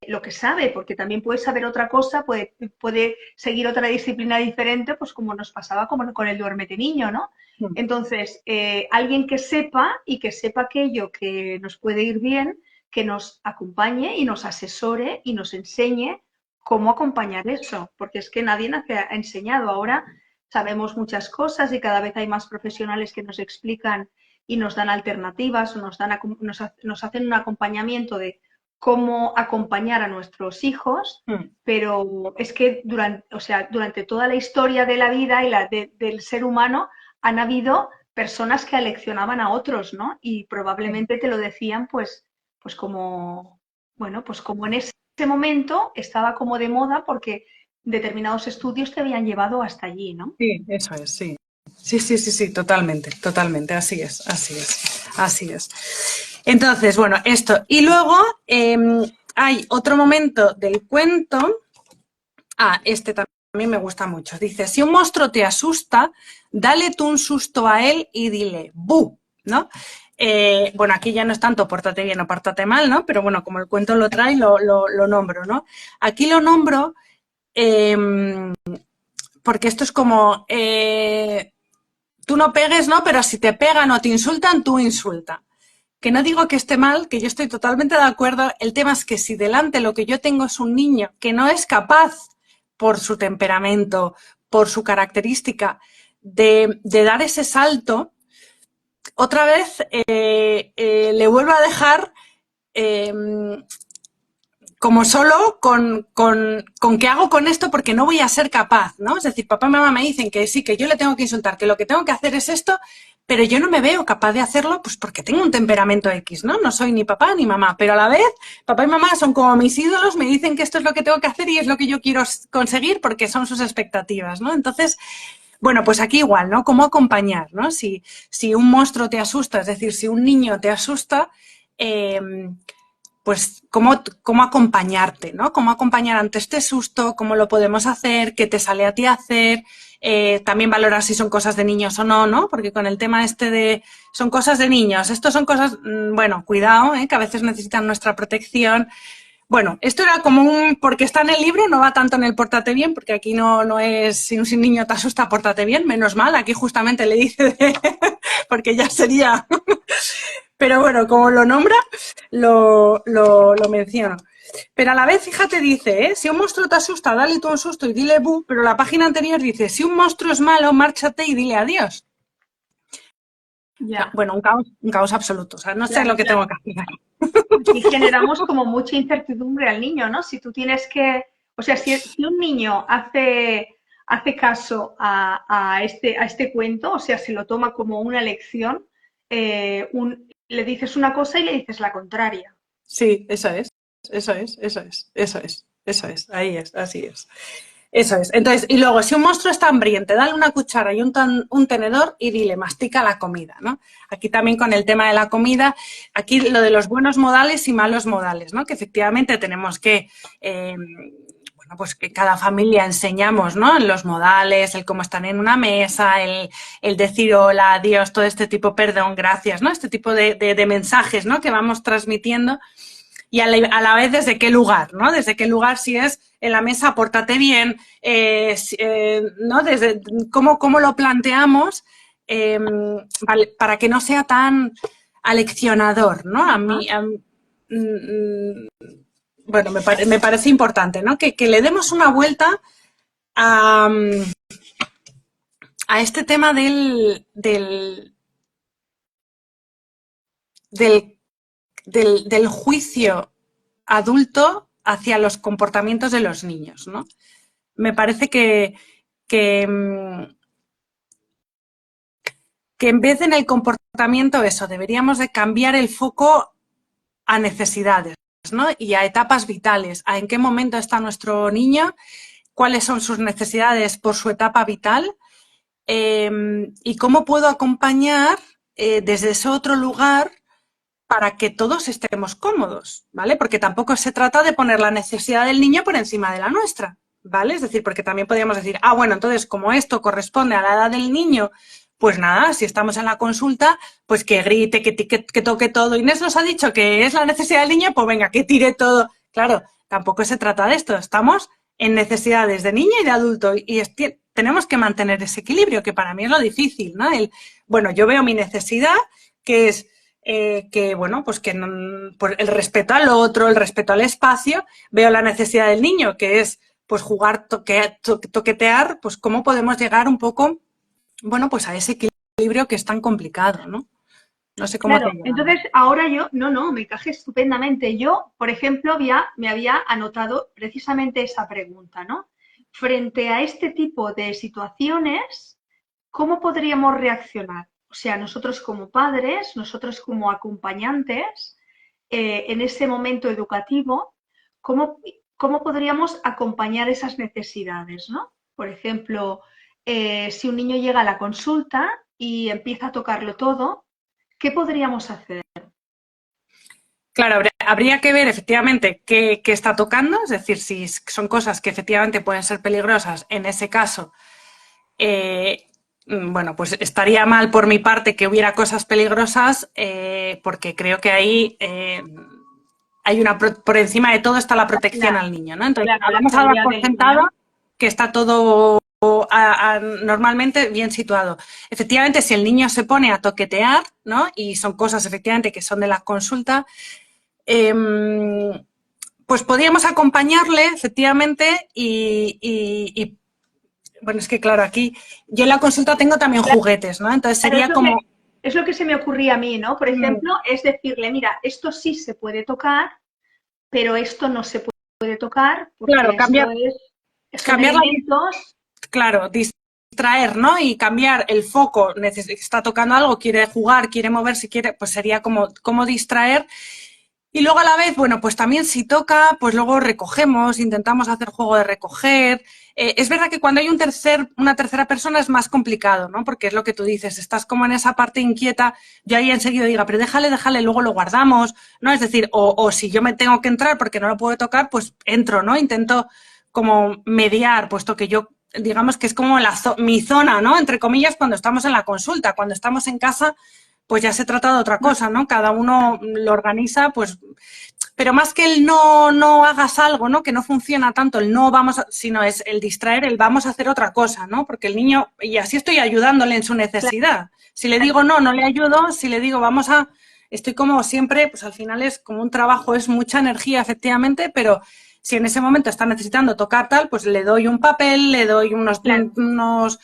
lo que sabe, porque también puede saber otra cosa, puede seguir otra disciplina diferente, pues como nos pasaba como con el duérmete niño, ¿no? Mm. Entonces, alguien que sepa y que sepa aquello que nos puede ir bien, que nos acompañe y nos asesore y nos enseñe cómo acompañar eso, porque es que nadie nos ha enseñado. Ahora sabemos muchas cosas y cada vez hay más profesionales que nos explican y nos dan alternativas o nos hacen un acompañamiento de cómo acompañar a nuestros hijos, Mm. pero es que durante toda la historia de la vida y del ser humano han habido personas que aleccionaban a otros, ¿no? Y probablemente te lo decían pues como, bueno, pues como en ese momento estaba como de moda porque determinados estudios te habían llevado hasta allí, ¿no? Sí, eso es, sí. Sí, sí, sí, sí, totalmente, totalmente, así es, así es, así es. Entonces, bueno, esto. Y luego hay otro momento del cuento. Este también me gusta mucho. Dice, si un monstruo te asusta, dale tú un susto a él y dile, ¡bu! ¿No? Bueno, aquí ya no es tanto pórtate bien o pórtate mal, ¿no? Pero bueno, como el cuento lo trae, lo nombro, ¿no? Aquí lo nombro porque esto es como, tú no pegues, ¿no? Pero si te pegan o te insultan, tú insulta. Que no digo que esté mal, que yo estoy totalmente de acuerdo. El tema es que si delante lo que yo tengo es un niño que no es capaz, por su temperamento, por su característica, de dar ese salto, otra vez le vuelvo a dejar eh, como solo con qué hago con esto porque no voy a ser capaz, ¿no? Es decir, papá y mamá me dicen que sí, que yo le tengo que insultar, que lo que tengo que hacer es esto, pero yo no me veo capaz de hacerlo pues porque tengo un temperamento X, ¿no? No soy ni papá ni mamá, pero a la vez papá y mamá son como mis ídolos, me dicen que esto es lo que tengo que hacer y es lo que yo quiero conseguir porque son sus expectativas, ¿no? Entonces, bueno, pues aquí igual, ¿no? ¿Cómo acompañar, ¿no? Si un monstruo te asusta, es decir, si un niño te asusta, pues cómo acompañarte, ¿no? Cómo acompañar ante este susto, cómo lo podemos hacer, qué te sale a ti hacer, también valorar si son cosas de niños o no, ¿no? Porque con el tema este de son cosas de niños, esto son cosas, bueno, cuidado, que a veces necesitan nuestra protección. Bueno, esto era como porque está en el libro, no va tanto en el pórtate bien, porque aquí no es, si un niño te asusta, pórtate bien, menos mal, aquí justamente le dice, porque ya sería, pero bueno, como lo nombra, lo menciono. Pero a la vez, fíjate, dice, si un monstruo te asusta, dale tú un susto y dile bu, pero la página anterior dice, si un monstruo es malo, márchate y dile adiós. O sea, Ya, bueno, un caos absoluto, o sea, no sé claro, lo que claro. tengo que hacer. Aquí generamos como mucha incertidumbre al niño, ¿no? Si tú tienes que, o sea, si un niño hace caso a este cuento, o sea, se lo toma como una lección, le dices una cosa y le dices la contraria. Sí, eso es, eso es, eso es, eso es, eso es, ahí es, así es. Eso es. Entonces, y luego, si un monstruo está hambriente, dale una cuchara y un tenedor y dile, mastica la comida, ¿no? Aquí también con el tema de la comida, aquí lo de los buenos modales y malos modales, ¿no? Que efectivamente tenemos que, bueno, pues que cada familia enseñamos, ¿no? En los modales, el cómo están en una mesa, el decir hola, adiós, todo este tipo, perdón, gracias, ¿no? Este tipo de mensajes, ¿no? Que vamos transmitiendo y a la vez desde qué lugar, ¿no? Desde qué lugar, si es en la mesa, pórtate bien, ¿no? Desde cómo lo planteamos vale, para que no sea tan aleccionador, ¿no? Bueno, me parece importante, ¿no? Que le demos una vuelta a, a este tema del, del juicio adulto hacia los comportamientos de los niños, ¿no? Me parece que, que en vez de en el comportamiento eso, deberíamos de cambiar el foco a necesidades, ¿no? Y a etapas vitales, a en qué momento está nuestro niño, cuáles son sus necesidades por su etapa vital y cómo puedo acompañar desde ese otro lugar para que todos estemos cómodos, ¿vale? Porque tampoco se trata de poner la necesidad del niño por encima de la nuestra, ¿vale? Es decir, porque también podríamos decir, bueno, entonces como esto corresponde a la edad del niño, pues nada, si estamos en la consulta, pues que grite, que toque todo. Inés nos ha dicho que es la necesidad del niño, pues venga, que tire todo. Claro, tampoco se trata de esto, estamos en necesidades de niño y de adulto y tenemos que mantener ese equilibrio, que para mí es lo difícil, ¿no? Bueno, yo veo mi necesidad, que es que, bueno, pues que por el respeto al otro, el respeto al espacio, veo la necesidad del niño, que es pues jugar, toquetear, pues cómo podemos llegar un poco, bueno, pues a ese equilibrio que es tan complicado, ¿no? No sé cómo te Claro, llevamos. entonces ahora yo, no, me encajé estupendamente. Yo, por ejemplo, me había anotado precisamente esa pregunta, ¿no? Frente a este tipo de situaciones, ¿cómo podríamos reaccionar? O sea, nosotros como padres, nosotros como acompañantes, en ese momento educativo, ¿cómo, cómo podríamos acompañar esas necesidades, ¿no? Por ejemplo, si un niño llega a la consulta y empieza a tocarlo todo, ¿qué podríamos hacer? Claro, habría que ver efectivamente qué está tocando, es decir, si son cosas que efectivamente pueden ser peligrosas, en ese caso, eh, bueno, pues estaría mal por mi parte que hubiera cosas peligrosas, porque creo que ahí hay por encima de todo está la protección La, al niño, ¿no? Entonces, claro, la vamos a dar seguridad por del sentado niño. que está todo normalmente bien situado. Efectivamente, si el niño se pone a toquetear, ¿no? Y son cosas efectivamente que son de la consulta, eh, pues podríamos acompañarle efectivamente bueno, es que claro, aquí yo en la consulta tengo también juguetes, ¿no? Entonces Claro, sería como, es lo que se me ocurría a mí, ¿no? Por ejemplo, es decirle, mira, esto sí se puede tocar, pero esto no se puede tocar claro, porque esto son cambiar la, elementos. claro, distraer, ¿no? Y cambiar el foco, está tocando algo, quiere jugar, quiere moverse, quiere, pues sería como distraer. Y luego a la vez, bueno, pues también si toca, pues luego recogemos, intentamos hacer juego de recoger. Es verdad que cuando hay una tercera persona es más complicado, ¿no? Porque es lo que tú dices, estás como en esa parte inquieta, yo ahí enseguida diga, pero déjale, luego lo guardamos, ¿no? Es decir, o si yo me tengo que entrar porque no lo puedo tocar, pues entro, ¿no? Intento como mediar, puesto que yo, digamos que es como mi zona, ¿no? Entre comillas, cuando estamos en la consulta, cuando estamos en casa, pues ya se trata de otra cosa, ¿no? Cada uno lo organiza, pues, pero más que el no hagas algo, ¿no? Que no funciona tanto el no vamos, sino es el distraer, el vamos a hacer otra cosa, ¿no? Porque el niño, y así estoy ayudándole en su necesidad. Si le digo no le ayudo, si le digo estoy como siempre, pues al final es como un trabajo, es mucha energía efectivamente, pero si en ese momento está necesitando tocar tal, pues le doy un papel, le doy Claro, unos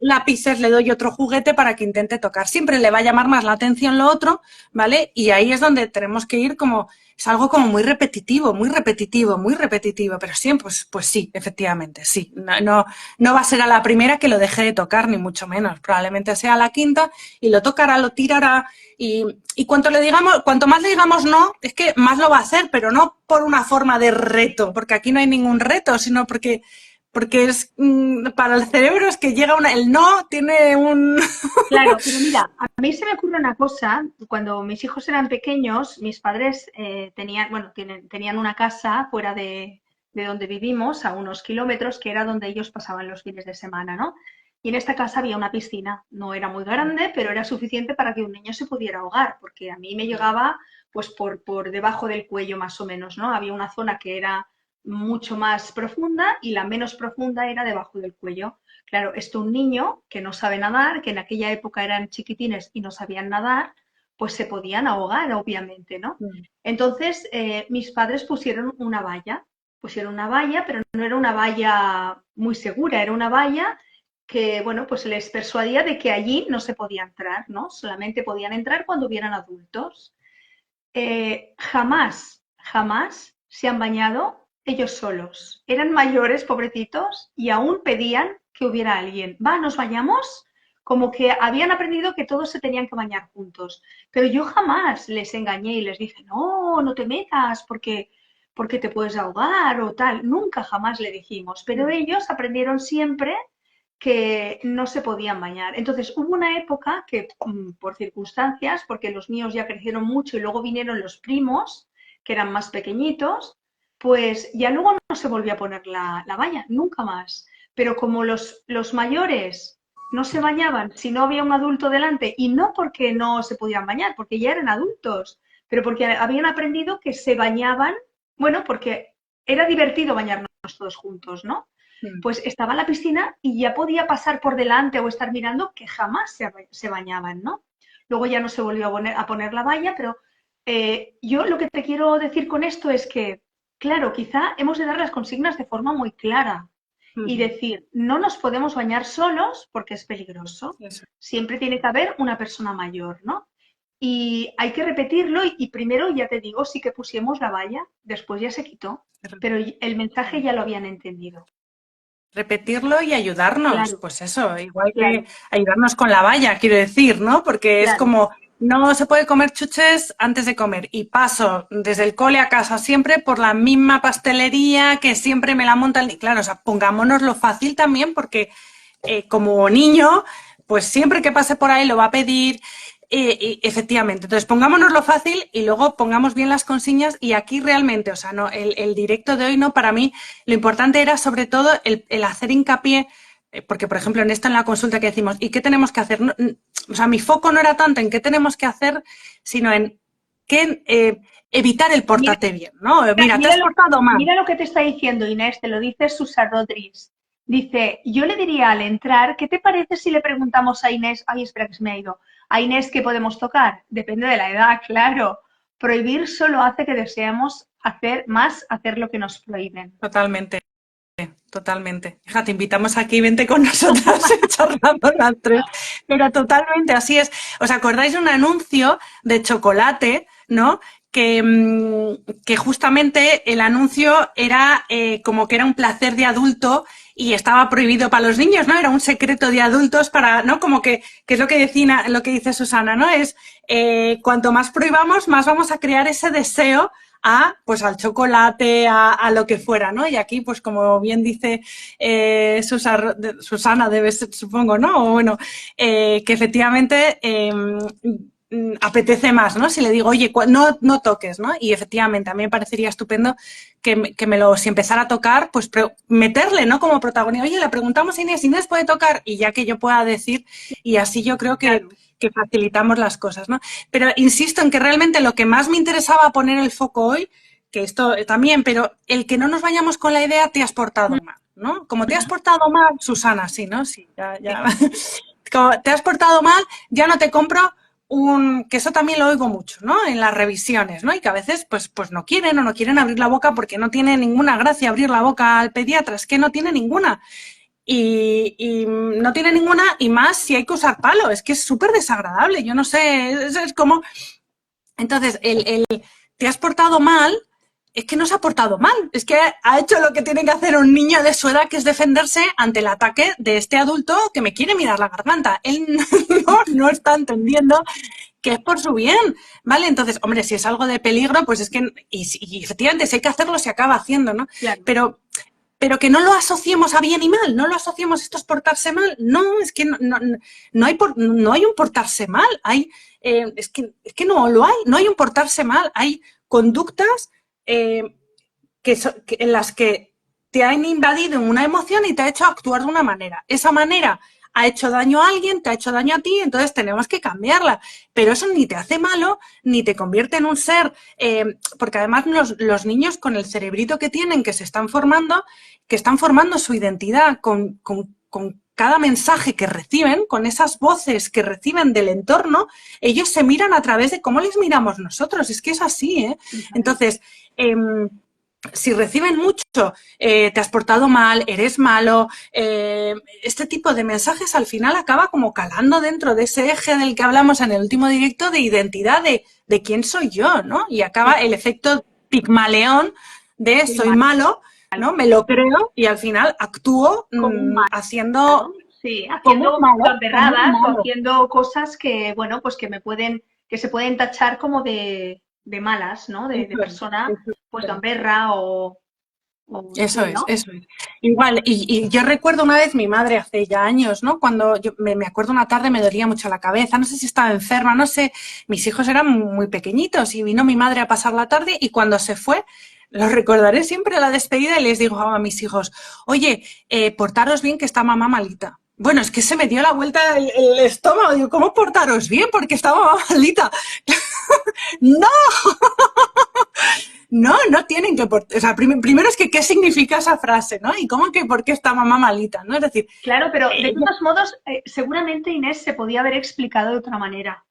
lápices, le doy otro juguete para que intente tocar. Siempre le va a llamar más la atención lo otro, ¿vale? Y ahí es donde tenemos que ir como, es algo como muy repetitivo, muy repetitivo, muy repetitivo, pero siempre, pues sí, efectivamente, sí. No va a ser a la primera que lo deje de tocar, ni mucho menos. Probablemente sea a la quinta y lo tocará, lo tirará. Y cuanto más le digamos no, es que más lo va a hacer, pero no por una forma de reto, porque aquí no hay ningún reto, sino porque es para el cerebro es que llega el no tiene un claro, pero mira, a mí se me ocurre una cosa, cuando mis hijos eran pequeños, mis padres tenían, bueno, tenían una casa fuera de donde vivimos, a unos kilómetros, que era donde ellos pasaban los fines de semana, ¿no? Y en esta casa había una piscina, no era muy grande, pero era suficiente para que un niño se pudiera ahogar, porque a mí me llegaba pues por debajo del cuello más o menos, ¿no? Había una zona que era mucho más profunda y la menos profunda era debajo del cuello. Claro, esto un niño que no sabe nadar, que en aquella época eran chiquitines y no sabían nadar, pues se podían ahogar, obviamente, ¿no? Entonces, mis padres pusieron una valla, pero no era una valla muy segura, era una valla que, bueno, pues les persuadía de que allí no se podía entrar, ¿no? Solamente podían entrar cuando hubieran adultos. Jamás se han bañado ellos solos. Eran mayores, pobrecitos, y aún pedían que hubiera alguien. Va, nos bañamos, como que habían aprendido que todos se tenían que bañar juntos. Pero yo jamás les engañé y les dije, no, no te metas porque te puedes ahogar o tal. Nunca jamás le dijimos. Pero ellos aprendieron siempre que no se podían bañar. Entonces hubo una época que por circunstancias, porque los míos ya crecieron mucho y luego vinieron los primos, que eran más pequeñitos, pues ya luego no se volvió a poner la valla, nunca más. Pero como los mayores no se bañaban si no había un adulto delante, y no porque no se podían bañar, porque ya eran adultos, pero porque habían aprendido que se bañaban, bueno, porque era divertido bañarnos todos juntos, ¿no? Mm. Pues estaba en la piscina y ya podía pasar por delante o estar mirando que jamás se bañaban, ¿no? Luego ya no se volvió a poner la valla, pero yo lo que te quiero decir con esto es que, claro, quizá hemos de dar las consignas de forma muy clara y Ujú. decir, no nos podemos bañar solos porque es peligroso. Eso, Siempre tiene que haber una persona mayor, ¿no? Y hay que repetirlo y primero, ya te digo, sí que pusimos la valla, después ya se quitó, pero el mensaje ya lo habían entendido. repetirlo y ayudarnos, Claro, pues eso, igual que claro, ayudarnos con la valla, quiero decir, ¿no? Porque es claro. como, no se puede comer chuches antes de comer. Y paso desde el cole a casa siempre por la misma pastelería que siempre me la montan. Y claro, o sea, pongámonos fácil también porque como niño, pues siempre que pase por ahí lo va a pedir. Efectivamente, entonces pongámonos lo fácil y luego pongamos bien las consignas y aquí realmente, o sea, no, el directo de hoy no, para mí lo importante era sobre todo el hacer hincapié, porque por ejemplo en esta en la consulta que decimos, ¿y qué tenemos que hacer? No, o sea, mi foco no era tanto en qué tenemos que hacer, sino en qué evitar el Mira, pórtate bien, ¿no? Mira, te mira has lo, portado mal. mira lo que te está diciendo Inés, te lo dice Susa Rodríguez. Dice, yo le diría al entrar, ¿qué te parece si le preguntamos a Inés, ay, espera que se me ha ido, a Inés qué podemos tocar? Depende de la edad, claro. Prohibir solo hace que deseamos hacer lo que nos prohíben. Totalmente. Totalmente. Hija, te invitamos aquí, vente con nosotras charlando las tres. Pero totalmente, así es. ¿Os acordáis de un anuncio de chocolate, no? Que justamente el anuncio era como que era un placer de adulto y estaba prohibido para los niños, ¿no? Era un secreto de adultos para, ¿no? Como que es lo que dice Susana, ¿no? Es cuanto más prohibamos, más vamos a crear ese deseo pues al chocolate, a lo que fuera, ¿no? Y aquí, pues como bien dice Susana, debe ser, supongo, ¿no? O bueno, que efectivamente apetece más, ¿no? Si le digo, oye, no toques, ¿no? Y efectivamente, a mí me parecería estupendo que me lo, si empezara a tocar, pues meterle, ¿no? Como protagonista, oye, le preguntamos a Inés, Inés puede tocar, y ya que yo pueda decir, y así yo creo Claro, que facilitamos las cosas, ¿no? Pero insisto en que realmente lo que más me interesaba poner el foco hoy, que esto también, pero el que no nos vayamos con la idea, te has portado mal, ¿no? Como te has portado mal, Susana, sí, ¿no? Sí, ya. sí. Como te has portado mal, ya no te compro que eso también lo oigo mucho, ¿no? En las revisiones, ¿no? Y que a veces, pues no quieren o no quieren abrir la boca porque no tiene ninguna gracia abrir la boca al pediatra, es que no tiene ninguna. Y no tiene ninguna, y más si hay que usar palo, es que es súper desagradable, yo no sé, es como... Entonces, te has portado mal, es que no se ha portado mal, es que ha hecho lo que tiene que hacer un niño de su edad, que es defenderse ante el ataque de este adulto que me quiere mirar la garganta. Él no está entendiendo que es por su bien, ¿vale? Entonces, hombre, si es algo de peligro, pues es que, y efectivamente, si hay que hacerlo, se acaba haciendo, ¿no? Claro. Pero que no lo asociemos a bien y mal, no lo asociemos esto es portarse mal, no, es que no hay un portarse mal, es que no lo hay, no hay un portarse mal, hay conductas en las que te han invadido una emoción y te ha hecho actuar de una manera. Esa manera ha hecho daño a alguien, te ha hecho daño a ti, entonces tenemos que cambiarla. Pero eso ni te hace malo, ni te convierte en un ser, porque además los niños con el cerebrito que tienen, que se están formando, que están formando su identidad con cada mensaje que reciben, con esas voces que reciben del entorno, ellos se miran a través de cómo les miramos nosotros. Es que es así, ¿eh? Entonces, si reciben mucho, te has portado mal, eres malo, este tipo de mensajes al final acaba como calando dentro de ese eje del que hablamos en el último directo de identidad de quién soy yo, ¿no? Y acaba Sí, el efecto Pigmaleón de soy soy malo, ¿no? malo, Me lo creo y al final actúo como un haciendo malo, sí, como un haciendo malo, como un gamberradas o malo. haciendo cosas que, bueno, pues que se pueden tachar como de malas, ¿no? De Eso persona, es, eso pues es. gamberra o Eso sí, es, ¿no? eso es. Igual, y yo recuerdo una vez mi madre hace ya años, ¿no? Cuando yo me acuerdo una tarde me dolía mucho la cabeza, no sé si estaba enferma, no sé, mis hijos eran muy pequeñitos y vino mi madre a pasar la tarde y cuando se fue, lo recordaré siempre a la despedida y les digo a mis hijos, oye, portaros bien que está mamá malita. Bueno, es que se me dio la vuelta el estómago. Digo, ¿cómo portaros bien? Porque estaba malita. No, no, no tienen que portar. O sea, primero es que qué significa esa frase, ¿no? Y cómo que por qué está mamá malita, ¿no? Es decir, Claro, pero de ella, todos modos, seguramente Inés se podía haber explicado de otra manera.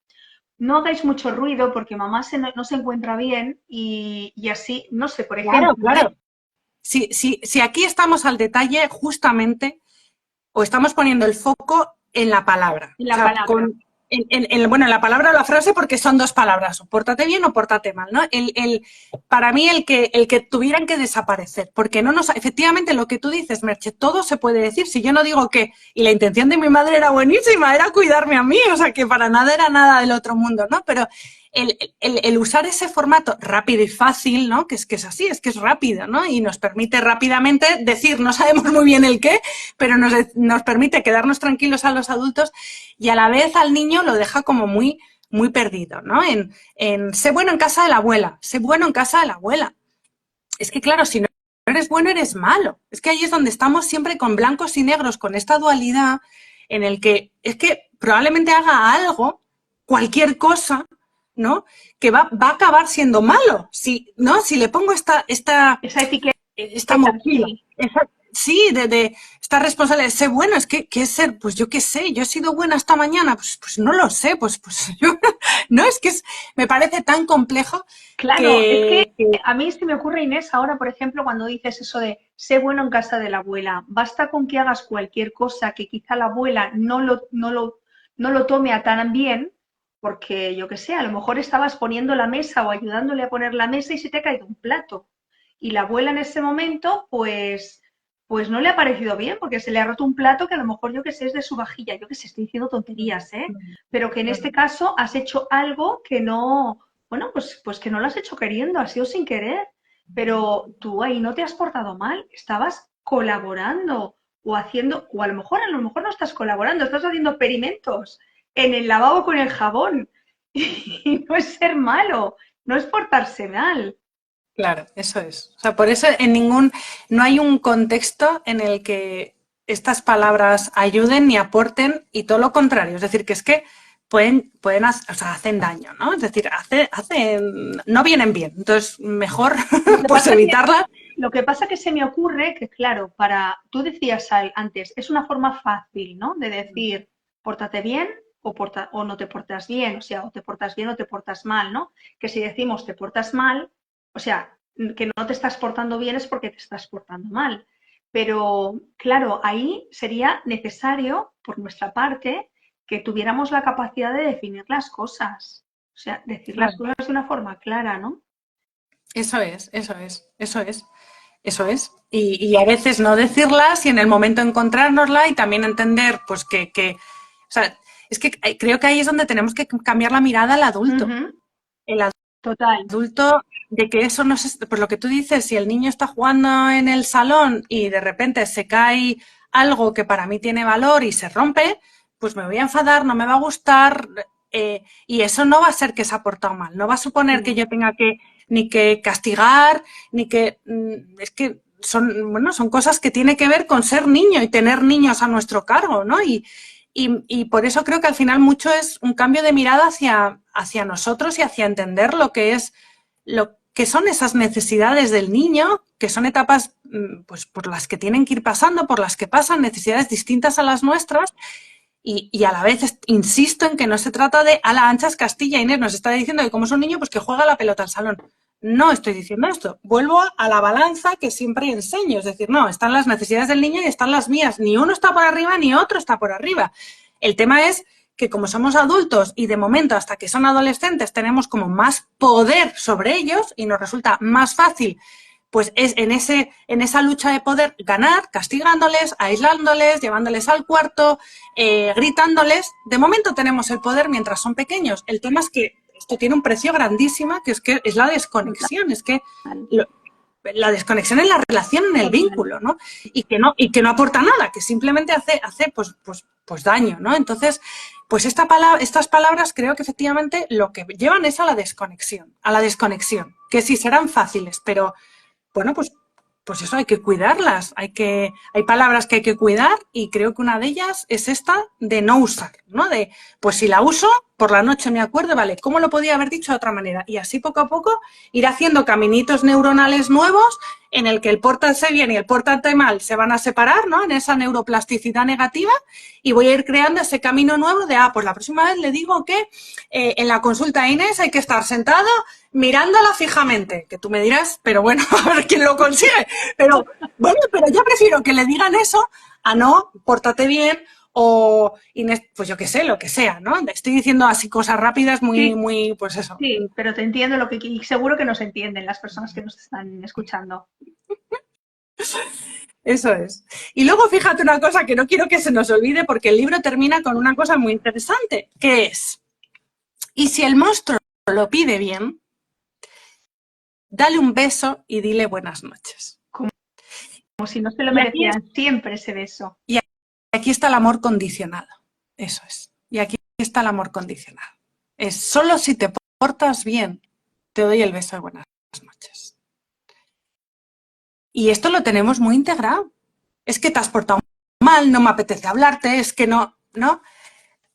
No hagáis mucho ruido porque mamá no se encuentra bien y así, no sé, por claro, ejemplo, ¿eh? claro. Si aquí estamos al detalle, justamente o estamos poniendo el foco en la palabra. En O la sea, palabra. bueno, en la palabra o la frase porque son dos palabras, o pórtate bien o pórtate mal, ¿no? Para mí el que tuvieran que desaparecer, porque no nos, efectivamente lo que tú dices, Merche, todo se puede decir, si yo no digo que, y la intención de mi madre era buenísima, era cuidarme a mí, o sea, que para nada era nada del otro mundo, ¿no? Pero el usar ese formato rápido y fácil, ¿no? Que es así, es que es rápido, ¿no? Y nos permite rápidamente decir, no sabemos muy bien el qué, pero nos permite quedarnos tranquilos a los adultos y a la vez al niño lo deja como muy, muy perdido, ¿no? Sé bueno en casa de la abuela, sé bueno en casa de la abuela. Es que claro, si no eres bueno, eres malo. Es que ahí es donde estamos siempre con blancos y negros, con esta dualidad en el que es que probablemente haga algo, cualquier cosa, ¿no? Que va a acabar siendo malo. Si, ¿no? Si le pongo Esa etiqueta, esta mochila, sí. sí, de estar responsable de ser bueno, es que es ser, pues yo qué sé, yo he sido buena esta mañana, pues no lo sé, pues yo, no, es que me parece tan complejo Claro, es que que a mí se me ocurre, Inés, ahora, por ejemplo, cuando dices eso de sé bueno en casa de la abuela, basta con que hagas cualquier cosa que quizá la abuela no lo tome a tan bien, porque yo qué sé, a lo mejor estabas poniendo la mesa o ayudándole a poner la mesa y se te ha caído un plato. Y la abuela en ese momento, pues no le ha parecido bien, porque se le ha roto un plato que a lo mejor yo qué sé es de su vajilla, yo qué sé, estoy diciendo tonterías, ¿eh? Pero que en este caso has hecho algo que no, bueno, pues que no lo has hecho queriendo, ha sido sin querer, pero tú ahí no te has portado mal, estabas colaborando o haciendo, o a lo mejor no estás colaborando, estás haciendo experimentos en el lavabo con el jabón. Y no es ser malo, no es portarse mal. claro, eso es. O sea, por eso no hay un contexto en el que estas palabras ayuden ni aporten y todo lo contrario. Es decir, que es que o sea, hacen daño, ¿no? Es decir, no vienen bien. Entonces, mejor Lo que pues pasa que, evitarla. lo que pasa que se me ocurre que, claro, tú decías antes, es una forma fácil, ¿no? De decir, pórtate bien o no te portas bien, o sea, o te portas bien o te portas mal, ¿no? Que si decimos te portas mal, o sea, que no te estás portando bien es porque te estás portando mal. Pero, claro, ahí sería necesario, por nuestra parte, que tuviéramos la capacidad de definir las cosas. O sea, decir las Claro. cosas de una forma clara, ¿no? Eso es, eso es, eso es, eso es. Y a veces no decirlas y en el momento encontrárnosla y también entender, pues o sea, es que creo que ahí es donde tenemos que cambiar la mirada al adulto. Ujú. El Total. adulto, de que eso no es, pues lo que tú dices, si el niño está jugando en el salón y de repente se cae algo que para mí tiene valor y se rompe, pues me voy a enfadar, no me va a gustar, y eso no va a ser que se ha portado mal, no va a suponer que No. yo tenga que ni que castigar, ni que es que son cosas que tiene que ver con ser niño y tener niños a nuestro cargo, ¿no? Y por eso creo que al final mucho es un cambio de mirada hacia nosotros y hacia entender lo que son esas necesidades del niño, que son etapas pues, por las que tienen que ir pasando, por las que pasan, necesidades distintas a las nuestras, y a la vez insisto en que no se trata de a la anchas Castilla. Inés nos está diciendo que como es un niño, pues que juega la pelota al salón. No estoy diciendo esto. Vuelvo a la balanza que siempre enseño. Es decir, no, están las necesidades del niño y están las mías. Ni uno está por arriba ni otro está por arriba. El tema es que como somos adultos y de momento hasta que son adolescentes tenemos como más poder sobre ellos y nos resulta más fácil pues es en esa lucha de poder ganar, castigándoles, aislándoles, llevándoles al cuarto, gritándoles. De momento tenemos el poder mientras son pequeños. El tema es que esto tiene un precio grandísimo, que es la Total, desconexión, es que la desconexión en la relación, en el total. vínculo, ¿no? Y que no aporta nada, que simplemente hace pues daño, ¿no? Entonces, pues estas palabras creo que efectivamente lo que llevan es a la desconexión, que sí serán fáciles, pero bueno, pues pues eso, hay que cuidarlas, hay palabras que hay que cuidar y creo que una de ellas es esta de no usar, ¿no? De, pues si la uso, por la noche me acuerdo, vale, ¿cómo lo podía haber dicho de otra manera? Y así poco a poco ir haciendo caminitos neuronales nuevos en el que el pórtate bien y el pórtate mal se van a separar, ¿no? En esa neuroplasticidad negativa y voy a ir creando ese camino nuevo de, pues la próxima vez le digo que en la consulta a Inés hay que estar sentado mirándola fijamente, que tú me dirás, pero bueno, a ver quién lo consigue. Pero bueno, pero yo prefiero que le digan eso a no, pórtate bien o Inés, pues yo qué sé, lo que sea, ¿no? Estoy diciendo así cosas rápidas, Sí, muy, pues eso. sí, pero te entiendo y seguro que nos entienden las personas que nos están escuchando. Eso es. Y luego fíjate una cosa que no quiero que se nos olvide porque el libro termina con una cosa muy interesante, que es, y si el monstruo lo pide bien, dale un beso y dile buenas noches. Como si no se lo Y aquí, merecieran siempre ese beso. y aquí está el amor condicionado. Eso es. Y aquí está el amor condicionado. Es solo si te portas bien, te doy el beso de buenas noches. Y esto lo tenemos muy integrado. Es que te has portado mal, no me apetece hablarte, es que no, ¿no?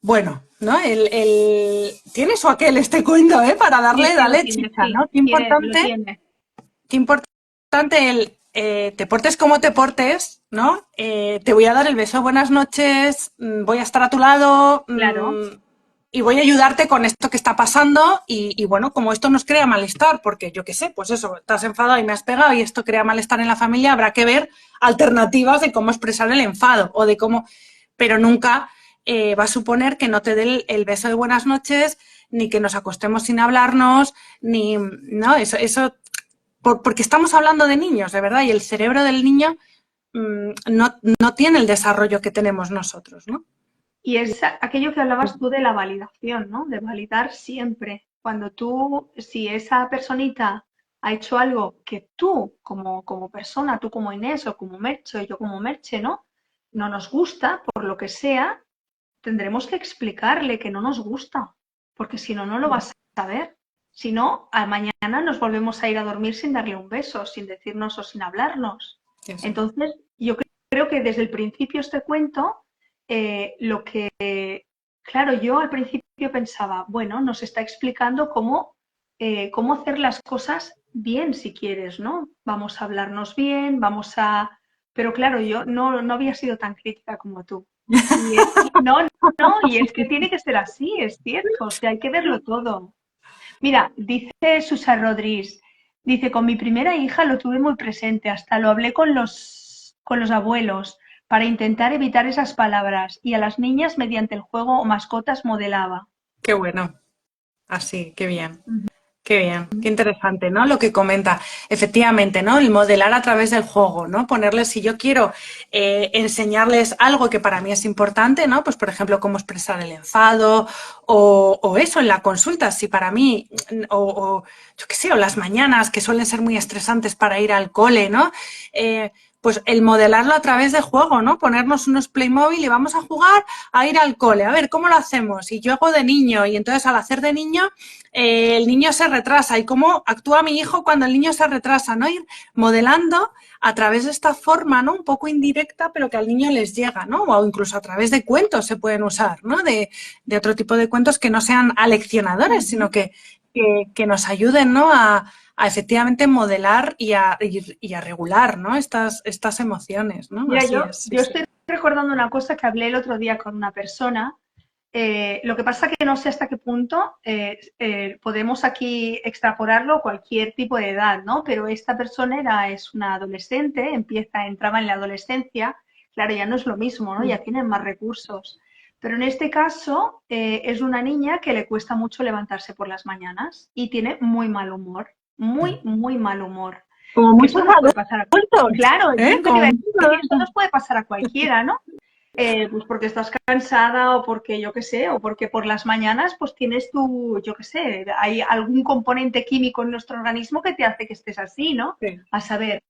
Bueno, ¿no? Tiene su aquel este cuento, ¿eh? Para Sí, darle, sí, lo dale tiene, chicha, sí, ¿no? lo tiene. Qué importante el te portes como te portes, ¿no? Te voy a dar el beso, buenas noches, voy a estar a tu lado Claro, y voy a ayudarte con esto que está pasando y bueno, como esto nos crea malestar, porque yo qué sé, pues eso, estás enfadado y me has pegado y esto crea malestar en la familia, habrá que ver alternativas de cómo expresar el enfado o de cómo, pero nunca va a suponer que no te dé el beso de buenas noches, ni que nos acostemos sin hablarnos, ni, no, eso porque estamos hablando de niños, de verdad, y el cerebro del niño no tiene el desarrollo que tenemos nosotros, ¿no? y es aquello que hablabas tú de la validación, ¿no? De validar siempre. Cuando tú, si esa personita ha hecho algo que tú como persona, tú como Inés o como Merche, yo como Merche, ¿no? No nos gusta, por lo que sea, tendremos que explicarle que no nos gusta, porque si no, no lo vas a saber. Si no, a mañana nos volvemos a ir a dormir sin darle un beso, sin decirnos o sin hablarnos. Eso. Entonces, yo creo que desde el principio este cuento, lo que, claro, yo al principio pensaba, bueno, nos está explicando cómo hacer las cosas bien si quieres, ¿no? Vamos a hablarnos bien, vamos a... Pero claro, yo no había sido tan crítica como tú. No, no, y es que tiene que ser así, es cierto, o sea, hay que verlo todo. Mira, dice Susa Rodríguez, dice, con mi primera hija lo tuve muy presente, hasta lo hablé con los abuelos para intentar evitar esas palabras y a las niñas mediante el juego o mascotas modelaba. Qué bueno, así, qué bien. Qué bien, qué interesante, ¿no? Lo que comenta. Efectivamente, ¿no? El modelar a través del juego, ¿no? Ponerles, si yo quiero enseñarles algo que para mí es importante, ¿no? Pues, por ejemplo, cómo expresar el enfado o eso en la consulta, si para mí, yo qué sé, o las mañanas que suelen ser muy estresantes para ir al cole, ¿no? Pues el modelarlo a través de juego, ¿no? Ponernos unos Playmobil y vamos a jugar a ir al cole. A ver, ¿cómo lo hacemos? Y yo hago de niño y entonces al hacer de niño el niño se retrasa y cómo actúa mi hijo cuando el niño se retrasa, ¿no? Ir modelando a través de esta forma, ¿no? Un poco indirecta, pero que al niño les llega, ¿no? O incluso a través de cuentos se pueden usar, ¿no? De otro tipo de cuentos que no sean aleccionadores, sino que nos ayuden, ¿no? A efectivamente modelar y a regular, ¿no? Estas emociones, ¿no? Mira, Así yo, es, sí, yo sí. estoy recordando una cosa que hablé el otro día con una persona. Lo que pasa que no sé hasta qué punto podemos aquí extrapolarlo a cualquier tipo de edad, ¿no? Pero esta persona es una adolescente, entraba en la adolescencia, claro, ya no es lo mismo, ¿no? Ya tienen más recursos. Pero en este caso es una niña que le cuesta mucho levantarse por las mañanas y tiene muy mal humor, muy, muy mal humor. Como Que muchos esto nos puede pasar a... adultos, Claro, eso es ¿eh? lo que te Como iba a muchos decir, esto adultos. nos puede pasar a cualquiera, ¿no? Pues porque estás cansada o porque yo qué sé, o porque por las mañanas pues tienes tu, yo qué sé, hay algún componente químico en nuestro organismo que te hace que estés así, ¿no? Sí. A saber.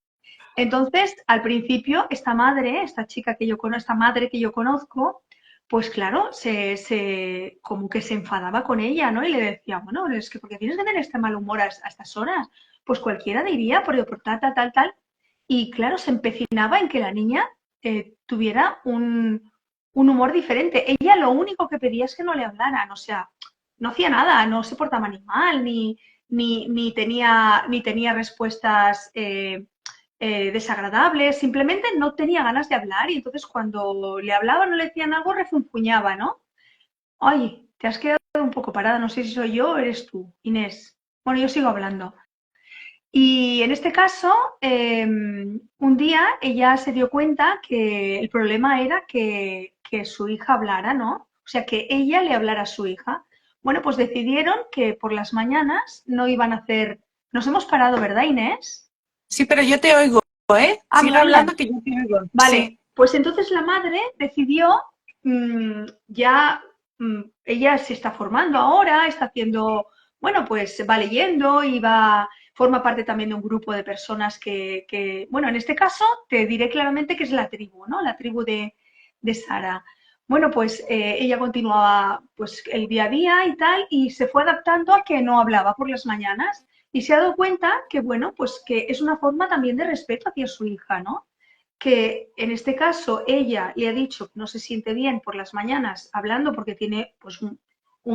Entonces, al principio, esta chica que yo conozco, esta madre que yo conozco, pues claro, como que se enfadaba con ella, ¿no? Y le decía, bueno, es que porque tienes que tener este mal humor a estas horas, pues cualquiera diría, por tal, tal, tal, tal. y claro, se empecinaba en que la niña tuviera un humor diferente. Ella lo único que pedía es que no le hablaran, o sea, no hacía nada, no se portaba ni mal, ni tenía respuestas desagradables, simplemente no tenía ganas de hablar y entonces cuando le hablaban o le decían algo refunfuñaba, ¿no? Oye, te has quedado un poco parada, no sé si soy yo o eres tú, Inés. Bueno, yo sigo hablando. Y en este caso, un día ella se dio cuenta que el problema era que su hija hablara, ¿no? O sea, que ella le hablara a su hija. Bueno, pues decidieron que por las mañanas no iban a hacer... Nos hemos parado, ¿verdad, Inés? Sí, pero yo te oigo, ¿eh? Ah, ¿me Sigue hablando oyen? que yo te oigo. Vale, Sí. pues entonces la madre decidió, ya, ella se está formando ahora, está haciendo, bueno, pues va leyendo y forma parte también de un grupo de personas bueno, en este caso te diré claramente que es la tribu, ¿no? La tribu de Sara. Bueno, pues ella continuaba pues el día a día y tal, y se fue adaptando a que no hablaba por las mañanas y se ha dado cuenta que, bueno, pues que es una forma también de respeto hacia su hija, ¿no? Que en este caso ella le ha dicho que no se siente bien por las mañanas hablando porque tiene pues un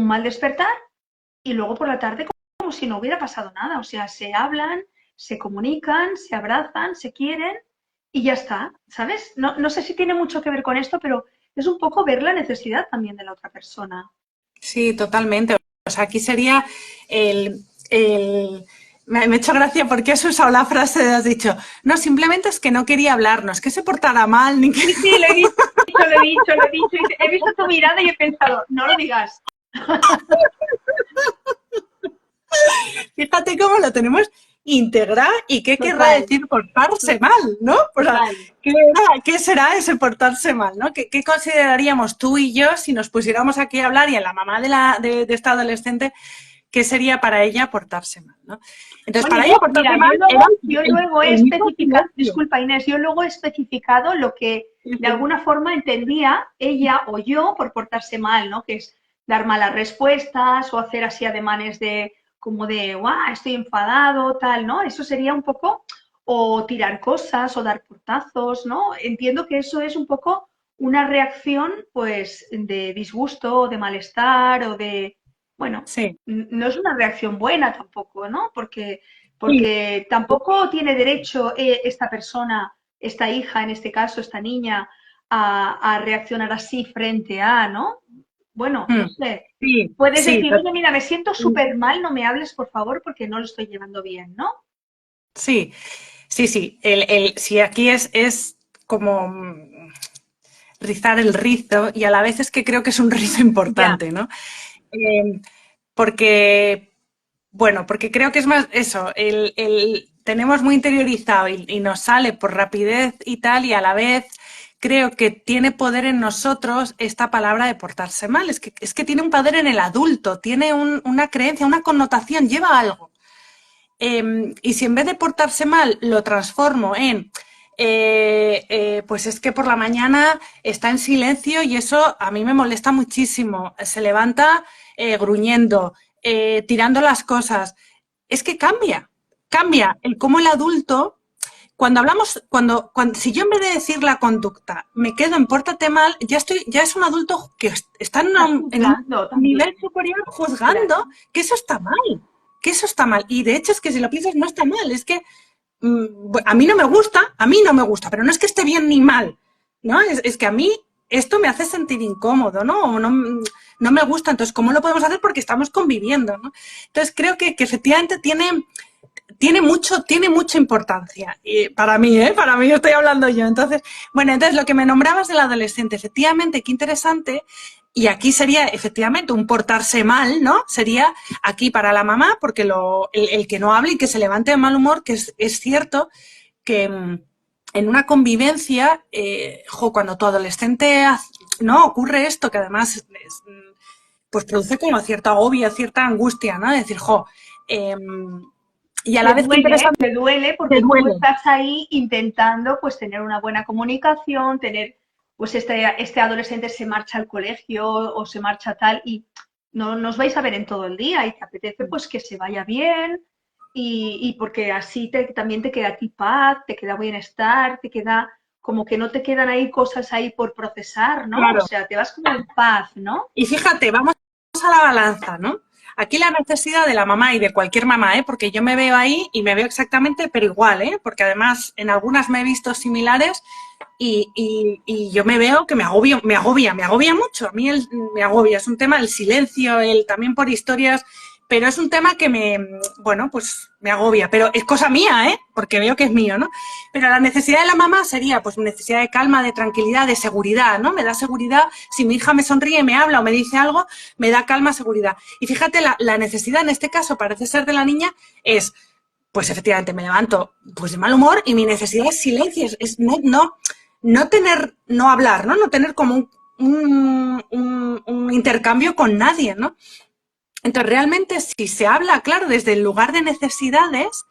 mal despertar y luego por la tarde como si no hubiera pasado nada. O sea, se hablan, se comunican, se abrazan, se quieren y ya está, ¿sabes? No, no sé si tiene mucho que ver con esto, pero es un poco ver la necesidad también de la otra persona. Sí, totalmente. O sea, aquí sería me ha hecho gracia porque has usado la frase de has dicho, no, simplemente es que no quería hablar, no es que se portara mal, ni que... Sí, sí, lo he dicho, lo he dicho, lo he dicho. He visto tu mirada y he pensado, no lo digas. Fíjate cómo lo tenemos integrado y qué querrá Total, decir portarse mal, ¿no? O sea, total. ¿qué será ese portarse mal, no? ¿Qué consideraríamos tú y yo si nos pusiéramos aquí a hablar y a la mamá de esta adolescente, qué sería para ella portarse mal, ¿no? Entonces, Bueno, para ella portarse mira, mal era yo luego he el mismo especificado, silencio. disculpa Inés, yo luego he especificado lo que Sí, de sí. alguna forma entendía ella o yo por portarse mal, ¿no? Que es dar malas respuestas o hacer así ademanes de como de, guau, estoy enfadado, tal, ¿no? Eso sería un poco, o tirar cosas o dar portazos, ¿no? Entiendo que eso es un poco una reacción, pues, de disgusto o de malestar o de, bueno, Sí. no es una reacción buena tampoco, ¿no? Sí. Porque tampoco tiene derecho esta persona, esta hija en este caso, esta niña, a reaccionar así frente a, ¿no? Bueno, no Mm. sé. Sí, Puedes sí, decir, oye, mira, me siento súper mal, no me hables, por favor, porque no lo estoy llevando bien, ¿no? sí, sí, sí. Sí, aquí es como rizar el rizo y a la vez es que creo que es un rizo Ya, importante, ¿no? Eh, porque, bueno, porque creo que es más eso, tenemos muy interiorizado y nos sale por rapidez y tal, y a la vez creo que tiene poder en nosotros esta palabra de portarse mal. Es que tiene un poder en el adulto, tiene una creencia, una connotación, lleva algo. Y si en vez de portarse mal lo transformo en, pues es que por la mañana está en silencio y eso a mí me molesta muchísimo. Se levanta gruñendo, tirando las cosas. Es que cambia el cómo el adulto, cuando hablamos, si yo en vez de decir la conducta me quedo en pórtate mal, ya es un adulto que está estás en un juzgando nivel también, superior juzgando claro. que eso está mal, que eso está mal. Y de hecho es que si lo piensas no está mal, es que a mí no me gusta, pero no es que esté bien ni mal, ¿no? Es que a mí esto me hace sentir incómodo, ¿no? O no, no me gusta, entonces, ¿cómo lo podemos hacer? Porque estamos conviviendo, ¿no? Entonces, creo que efectivamente tiene mucha importancia. Y para mí, ¿eh? Para mí estoy hablando yo. Entonces, bueno, entonces lo que me nombrabas del adolescente, efectivamente, qué interesante. Y aquí sería efectivamente un portarse mal, ¿no? Sería aquí para la mamá, porque el que no hable y que se levante de mal humor, que es cierto que en una convivencia, cuando tu adolescente no ocurre esto, que además pues produce como cierta agobio, cierta angustia, ¿no? Decir, eh, y a la vez que interesante, Te duele te porque tú duele. estás ahí intentando pues tener una buena comunicación, tener pues este adolescente se marcha al colegio o se marcha tal y no nos vais a ver en todo el día y te apetece pues que se vaya bien, y porque así también te queda a ti paz, te queda bienestar, te queda como que no te quedan ahí cosas ahí por procesar, ¿no? O Claro. sea, te vas como en paz, ¿no? Y fíjate, vamos a la balanza, ¿no? Aquí la necesidad de la mamá y de cualquier mamá, ¿eh? Porque yo me veo ahí y me veo exactamente, pero igual, ¿eh? Porque además en algunas me he visto similares y yo me veo que me agobia mucho. A mí me agobia, es un tema del silencio, también por historias, pero es un tema que bueno, pues me agobia, pero es cosa mía, ¿eh? Porque veo que es mío, ¿no? Pero la necesidad de la mamá sería, pues, necesidad de calma, de tranquilidad, de seguridad, ¿no? Me da seguridad, si mi hija me sonríe, me habla o me dice algo, me da calma, seguridad. Y fíjate, la necesidad en este caso parece ser de la niña es, pues efectivamente me levanto pues de mal humor y mi necesidad es silencio, es no tener, no hablar, ¿no? No tener como un intercambio con nadie, ¿no? Entonces, realmente, si se habla, claro, desde el lugar de necesidades,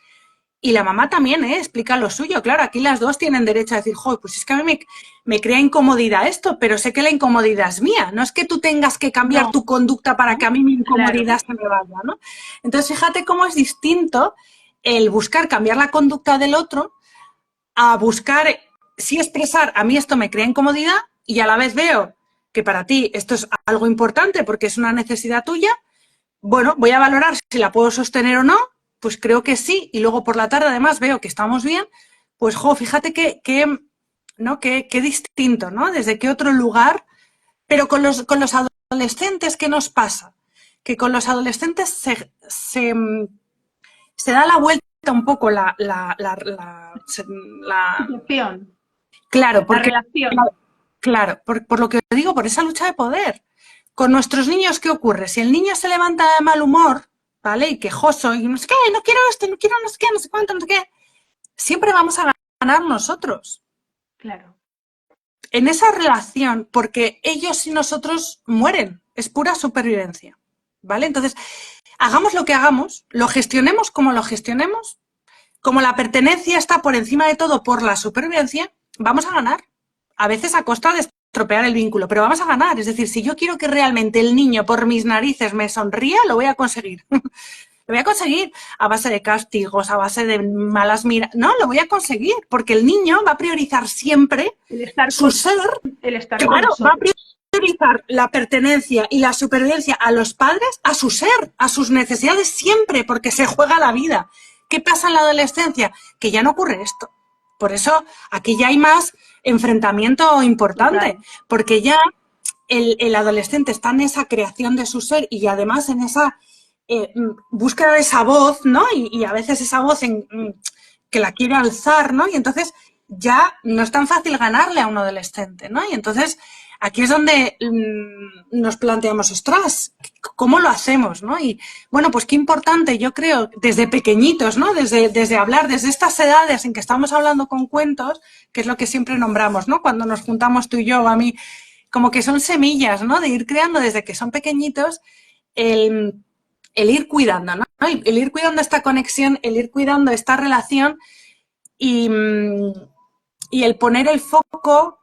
y la mamá también, explica lo suyo, claro, aquí las dos tienen derecho a decir, joder, pues es que a mí me crea incomodidad esto, pero sé que la incomodidad es mía, no es que tú tengas que cambiar No, tu conducta para que a mí mi claro, incomodidad se me vaya, ¿no? Entonces, fíjate cómo es distinto el buscar cambiar la conducta del otro a buscar, sí expresar, a mí esto me crea incomodidad y a la vez veo que para ti esto es algo importante porque es una necesidad tuya, bueno, voy a valorar si la puedo sostener o no, pues creo que sí, y luego por la tarde además veo que estamos bien, pues jo, fíjate ¿no? Qué distinto, ¿no? Desde qué otro lugar, pero con los adolescentes, ¿qué nos pasa? Que con los adolescentes se da la vuelta un poco situación, claro, la porque relación, claro, por lo que digo, por esa lucha de poder. Con nuestros niños, ¿qué ocurre? Si el niño se levanta de mal humor, ¿vale? Y quejoso, y no sé qué, no quiero esto, no quiero no sé qué, no sé cuánto, no sé qué, siempre vamos a ganar nosotros claro, en esa relación, porque ellos y nosotros mueren, es pura supervivencia, ¿vale? Entonces, hagamos lo que hagamos, lo gestionemos como lo gestionemos, como la pertenencia está por encima de todo por la supervivencia, vamos a ganar. A veces a costa de estropear el vínculo, pero vamos a ganar. Es decir, si yo quiero que realmente el niño por mis narices me sonría, lo voy a conseguir. Lo voy a conseguir a base de castigos, a base de malas miras. No, lo voy a conseguir, porque el niño va a priorizar siempre su ser. el estar con Claro, va a nosotros, priorizar la pertenencia y la supervivencia a los padres, a su ser, a sus necesidades siempre, porque se juega la vida. ¿Qué pasa en la adolescencia? Que ya no ocurre esto. Por eso aquí ya hay más enfrentamiento importante, total. porque ya el adolescente está en esa creación de su ser y además en esa búsqueda de esa voz, ¿no? Y a veces esa voz que la quiere alzar, ¿no? Y entonces ya no es tan fácil ganarle a un adolescente, ¿no? Y entonces aquí es donde nos planteamos, ostras, ¿cómo lo hacemos, no? Y bueno, pues qué importante, yo creo, desde pequeñitos, ¿no? Desde hablar, desde estas edades en que estamos hablando con cuentos, que es lo que siempre nombramos, ¿no? Cuando nos juntamos tú y yo, a mí, como que son semillas, ¿no? De ir creando desde que son pequeñitos el ir cuidando, ¿no? El ir cuidando esta conexión, el ir cuidando esta relación y, y el poner el foco,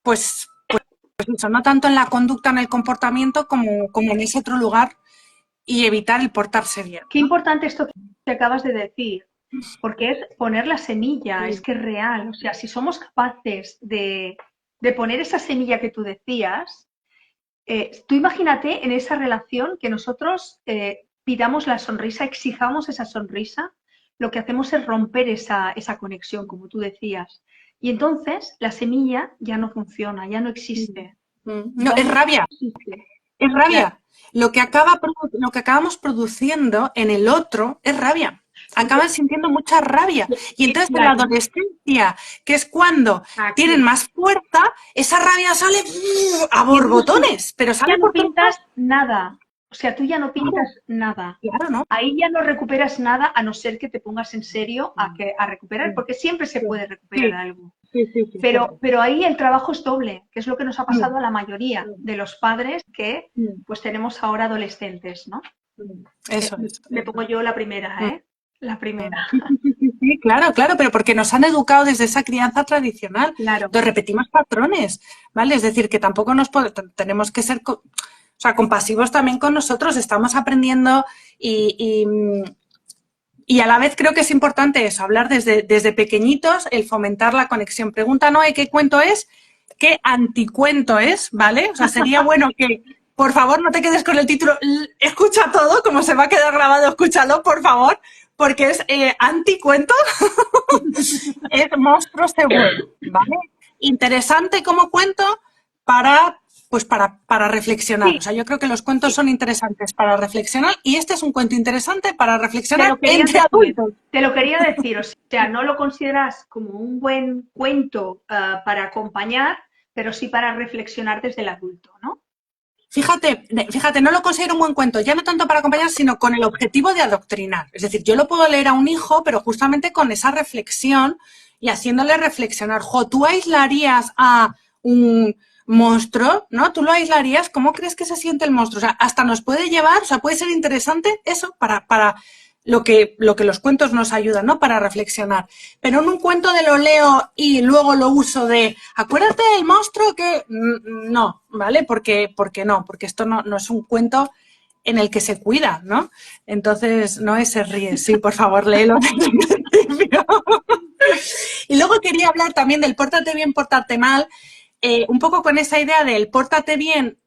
pues eso, no tanto en la conducta, en el comportamiento, como en ese otro lugar y evitar el portarse bien, Qué ¿no? importante esto que acabas de decir, porque es poner la semilla, es Sí. que es real. O sea, si somos capaces de poner esa semilla que tú decías, tú imagínate en esa relación que nosotros pidamos la sonrisa, exijamos esa sonrisa, lo que hacemos es romper esa conexión, como tú decías. Y entonces la semilla ya no funciona, ya no existe, No, ya es no rabia, existe. es Claro, rabia. Lo que acabamos produciendo en el otro es rabia. porque, Acaban sintiendo mucha rabia. Y entonces en la claro, adolescencia, que es cuando tienen aquí. más fuerza, esa rabia sale a Y entonces tú borbotones, pero ya sale no por todos pintas lados. nada. O sea, tú ya no Claro, pintas nada. claro, ¿no? Ahí ya no recuperas nada a no ser que te pongas en serio a recuperar, porque siempre se puede recuperar Sí, algo. sí, sí, sí, cierto. Pero ahí el trabajo es doble, que es lo que nos ha pasado a la mayoría de los padres que pues tenemos ahora adolescentes, ¿no? Eso es. Me pongo yo la primera, ¿eh? La primera. Sí, sí, sí, sí, sí, claro, claro, pero porque nos han educado desde esa crianza tradicional. Claro, Entonces repetimos patrones, ¿vale? Es decir, que tampoco tenemos que ser, o sea, compasivos también con nosotros. Estamos aprendiendo y Y a la vez creo que es importante eso, hablar desde pequeñitos, el fomentar la conexión. Pregunta Noé, ¿qué cuento es? ¿Qué anticuento es? ¿Vale? O sea, sería bueno que, por favor, no te quedes con el título. Escucha todo, como se va a quedar grabado, escúchalo, por favor, porque es anticuento, es Monstruos the World, ¿vale? Interesante como cuento para, pues para reflexionar. Sí, O sea, yo creo que los cuentos son interesantes para reflexionar y este es un cuento interesante para te reflexionar lo quería entre decir, adultos. te lo quería decir, o sea, no lo consideras como un buen cuento para acompañar, pero sí para reflexionar desde el adulto, ¿no? Fíjate, no lo considero un buen cuento, ya no tanto para acompañar, sino con el objetivo de adoctrinar. Es decir, yo lo puedo leer a un hijo, pero justamente con esa reflexión y haciéndole reflexionar. Jo, tú aislarías a un monstruo, ¿no? Tú lo aislarías, ¿cómo crees que se siente el monstruo? O sea, hasta nos puede llevar, o sea, puede ser interesante eso para lo que los cuentos nos ayudan, ¿no? Para reflexionar. Pero en un cuento de lo leo y luego lo uso de, acuérdate del monstruo que... No, ¿vale? Porque no, porque esto no es un cuento en el que se cuida, ¿no? Entonces, no se ríe. Sí, por favor, léelo desde el principio. Y luego quería hablar también del pórtate bien, pórtate mal, un poco con esa idea del pórtate bien,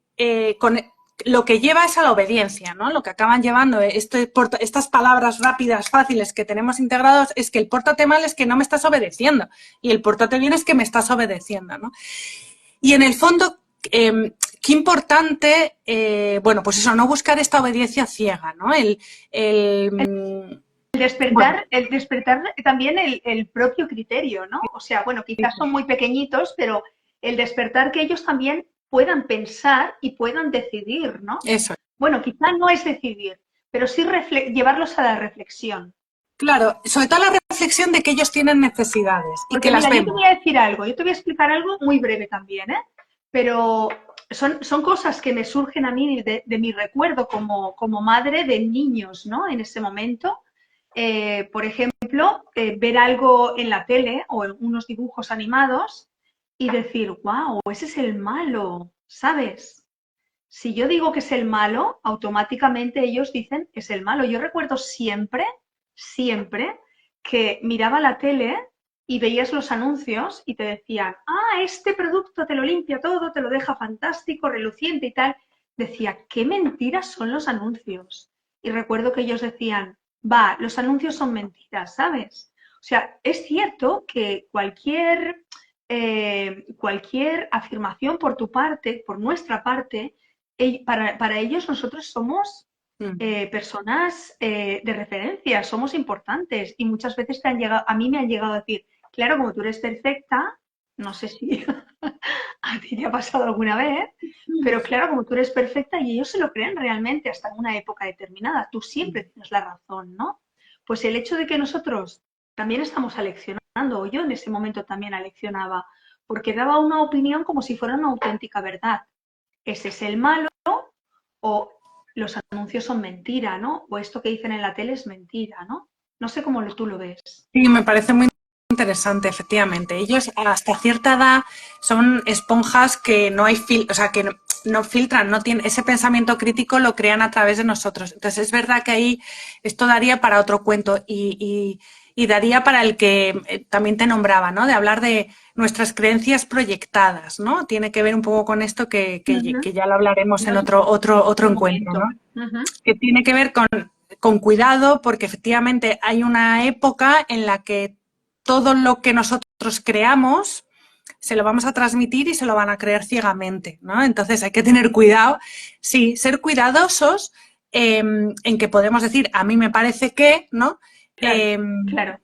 con lo que lleva es a la obediencia, ¿no? Lo que acaban llevando estas palabras rápidas, fáciles que tenemos integrados es que el pórtate mal es que no me estás obedeciendo y el pórtate bien es que me estás obedeciendo, ¿no? Y en el fondo, qué importante, bueno, pues eso, no buscar esta obediencia ciega, ¿no? Bueno, El despertar también el propio criterio, ¿no? O sea, bueno, quizás son muy pequeñitos, pero el despertar que ellos también puedan pensar y puedan decidir, ¿no? eso. Bueno, quizás no es decidir, pero sí llevarlos a la reflexión. Claro, sobre todo la reflexión de que ellos tienen necesidades y que Porque las mira, yo te vemos. voy a decir algo, yo te voy a explicar algo muy breve también, ¿eh? Pero son cosas que me surgen a mí de mi recuerdo como madre de niños, ¿no? En ese momento. Por ejemplo, ver algo en la tele o en unos dibujos animados y decir, wow, ese es el malo, ¿sabes? Si yo digo que es el malo, automáticamente ellos dicen que es el malo. Yo recuerdo siempre, siempre, que miraba la tele y veías los anuncios y te decían, ah, este producto te lo limpia todo, te lo deja fantástico, reluciente y tal. Decía, qué mentiras son los anuncios. Y recuerdo que ellos decían, va, los anuncios son mentiras, ¿sabes? O sea, es cierto que cualquier afirmación por tu parte, por nuestra parte, para ellos nosotros somos Mm. personas de referencia, somos importantes y muchas veces a mí me han llegado a decir, claro, como tú eres perfecta, no sé si a ti te ha pasado alguna vez, pero claro, como tú eres perfecta y ellos se lo creen realmente hasta en una época determinada, tú siempre tienes la razón, ¿no? Pues el hecho de que nosotros también estamos aleccionando, o yo en ese momento también aleccionaba, porque daba una opinión como si fuera una auténtica verdad. Ese es el malo o los anuncios son mentira, ¿no? O esto que dicen en la tele es mentira, ¿no? No sé cómo tú lo ves. Sí, me parece muy interesante, efectivamente. Ellos hasta cierta edad son esponjas que no hay o sea, que no filtran, no tienen ese pensamiento crítico, lo crean a través de nosotros. Entonces es verdad que ahí esto daría para otro cuento y daría para el que también te nombraba, ¿no? De hablar de nuestras creencias proyectadas, ¿no? Tiene que ver un poco con esto Uh -huh. que ya lo hablaremos en otro Un encuentro, ¿no? momento. Uh -huh. Que tiene que ver con cuidado, porque efectivamente hay una época en la que todo lo que nosotros creamos se lo vamos a transmitir y se lo van a creer ciegamente, ¿no? Entonces hay que tener cuidado, sí, ser cuidadosos en que podemos decir, a mí me parece que, ¿no? Claro, Eh, claro.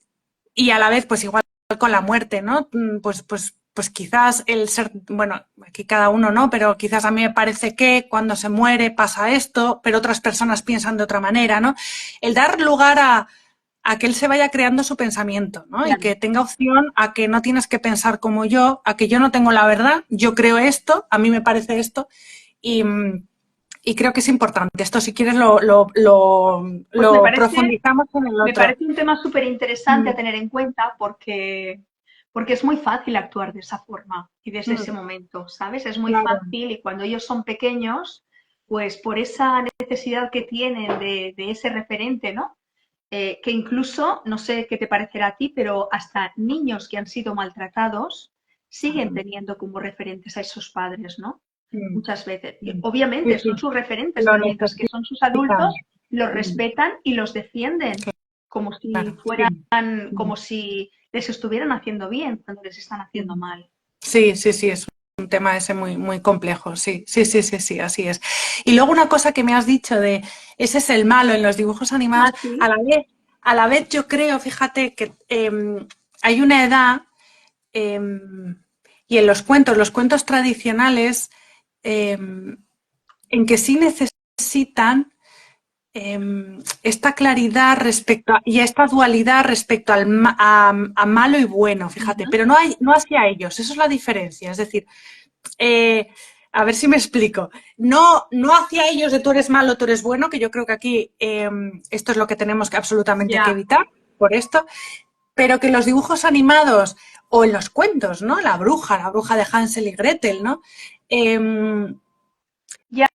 y a la vez, pues igual con la muerte, ¿no? Pues quizás el ser, bueno, aquí cada uno no, pero quizás a mí me parece que cuando se muere pasa esto, pero otras personas piensan de otra manera, ¿no? El dar lugar a que él se vaya creando su pensamiento, ¿no? Y Claro. que tenga opción a que no tienes que pensar como yo, a que yo no tengo la verdad, yo creo esto, a mí me parece esto, y, y creo que es importante. Esto, si quieres, Pues lo profundizamos en el me otro. parece un tema súper interesante a Mm, tener en cuenta porque es muy fácil actuar de esa forma y desde ese mm, momento, ¿sabes? Es muy claro. fácil y cuando ellos son pequeños, pues por esa necesidad que tienen de ese referente, ¿no? que incluso, no sé qué te parecerá a ti, pero hasta niños que han sido maltratados siguen teniendo como referentes a esos padres, ¿no? Mm, Muchas veces. Y mm. Sí, obviamente son sí, sus referentes, lo pero mientras que son sus adultos, necesitan. los Mm, respetan y los defienden, como si claro, fueran, sí. Mm, como si les estuvieran haciendo bien cuando les están haciendo mm. mal. Sí, sí, sí, es un tema ese muy, muy complejo, sí, sí, sí, sí, sí, así es. Y luego una cosa que me has dicho de ese es el malo en los dibujos animados, Ah, sí. a la vez yo creo, fíjate, que hay una edad y en los cuentos tradicionales, en que sí necesitan esta claridad respecto y esta dualidad respecto a malo y bueno, fíjate, Ujú. pero no hacia ellos, eso es la diferencia. Es decir, eh, a ver si me explico. No hacia ellos de tú eres malo, tú eres bueno, que yo creo que aquí esto es lo que tenemos que absolutamente que Ya, evitar por esto, pero que los dibujos animados o en los cuentos, ¿no? La bruja de Hansel y Gretel, ¿no? Eh, ya.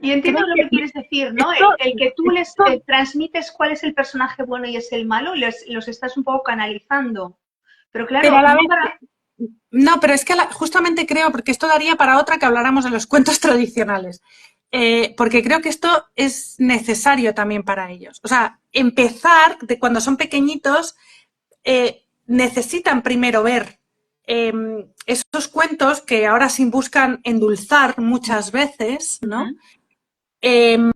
Yo entiendo creo lo que que quieres decir, ¿no? esto, El que tú les esto transmites cuál es el personaje bueno y es el malo, los estás un poco canalizando. Pero pero claro, a la no vez, para... no, pero es que justamente creo, porque esto daría para otra que habláramos de los cuentos tradicionales, porque creo que esto es necesario también para ellos. O sea, empezar de cuando son pequeñitos, necesitan primero ver esos cuentos que ahora sí buscan endulzar muchas veces, ¿no? Ujú. Eh,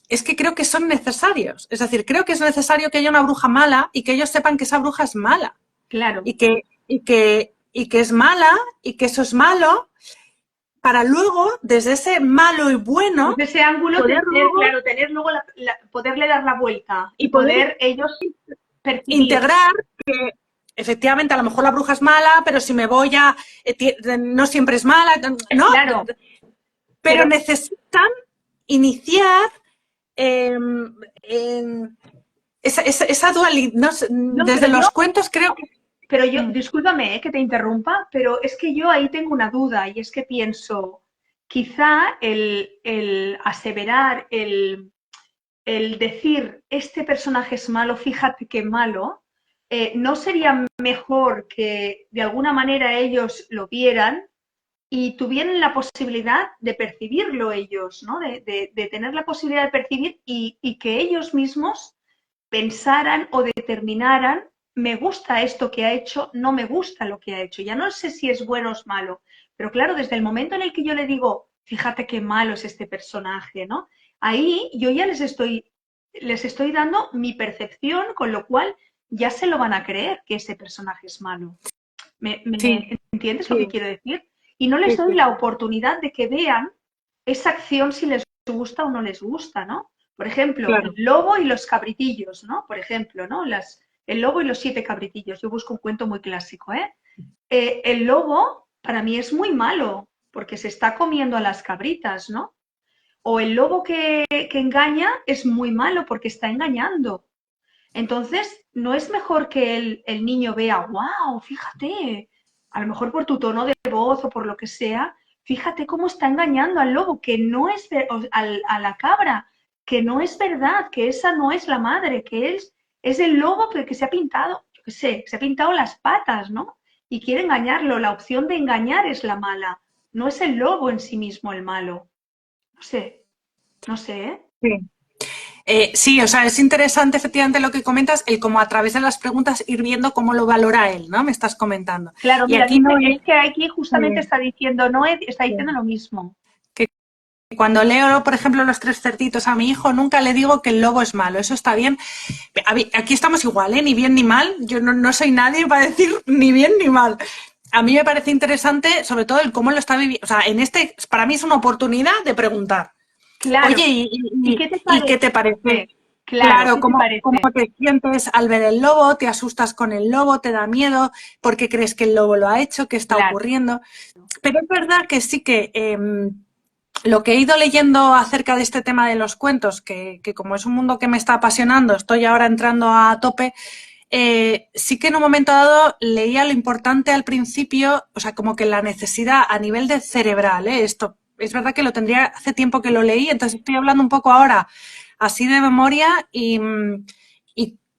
es que creo que son necesarios. Es decir, creo que es necesario que haya una bruja mala y que ellos sepan que esa bruja es mala Claro. y que es mala y que eso es malo para luego, desde ese malo y bueno, Desde ese ángulo, poder tener, luego claro, tener luego poderle dar la vuelta y y poder poder ellos percibir. integrar que efectivamente a lo mejor la bruja es mala, pero si me voy a no siempre es mala, ¿no? Claro, Pero pero, necesitan iniciar eh, en esa dualidad, no sé, no, pero desde yo, los cuentos creo que... discúlpame, que te interrumpa, pero es que yo ahí tengo una duda y es que pienso, quizá el aseverar, el decir este personaje es malo, fíjate qué malo, ¿no sería mejor que de alguna manera ellos lo vieran y tuvieran la posibilidad de percibirlo ellos, ¿no? De tener la posibilidad de percibir y que ellos mismos pensaran o determinaran, me gusta esto que ha hecho, no me gusta lo que ha hecho. Ya no sé si es bueno o es malo, pero claro, desde el momento en el que yo le digo, fíjate qué malo es este personaje, ¿no? Ahí yo ya les estoy dando mi percepción, con lo cual ya se lo van a creer que ese personaje es malo. Sí, ¿Me entiendes lo que sí, quiero decir? Y no les sí, doy sí. la oportunidad de que vean esa acción si les gusta o no les gusta, ¿no? Por ejemplo, el Claro. lobo y los cabritillos, ¿no? Por ejemplo, ¿no? El lobo y los 7 cabritillos. Yo busco un cuento muy clásico, ¿eh? El lobo para mí es muy malo porque se está comiendo a las cabritas, ¿no? O el lobo que engaña es muy malo porque está engañando. Entonces, ¿no es mejor que el niño vea, wow, fíjate, a lo mejor por tu tono de voz o por lo que sea, fíjate cómo está engañando al lobo, que no es, a la cabra, que no es verdad, que esa no es la madre, que es el lobo que se ha pintado, yo qué sé, se ha pintado las patas, ¿no? Y quiere engañarlo, la opción de engañar es la mala, no es el lobo en sí mismo el malo. No sé, no sé, ¿eh? Sí. Sí, o sea, es interesante efectivamente lo que comentas, el cómo a través de las preguntas ir viendo cómo lo valora él, ¿no? Me estás comentando. Claro, Y mira, aquí dice, no es es que aquí justamente eh, está diciendo, Noé está diciendo lo mismo. que cuando leo, por ejemplo, Los tres cerditos a mi hijo, nunca le digo que el lobo es malo, eso está bien. Aquí estamos igual, ¿eh? Ni bien ni mal, yo no soy nadie para decir ni bien ni mal. A mí me parece interesante, sobre todo, el cómo lo está viviendo. O sea, para mí es una oportunidad de preguntar. Claro. Oye, ¿Y qué te y qué te parece? parece? Claro, Claro, ¿qué te cómo parece? te sientes al ver el lobo? ¿Te asustas con el lobo? ¿Te da miedo? ¿Por qué crees que el lobo lo ha hecho? ¿Qué está Claro. ocurriendo? Pero es verdad que sí que lo que he ido leyendo acerca de este tema de los cuentos, que como es un mundo que me está apasionando, estoy ahora entrando a tope, sí que en un momento dado leía lo importante al principio, o sea, como que la necesidad a nivel de cerebral, esto es verdad que lo tendría hace tiempo que lo leí, entonces estoy hablando un poco ahora así de memoria y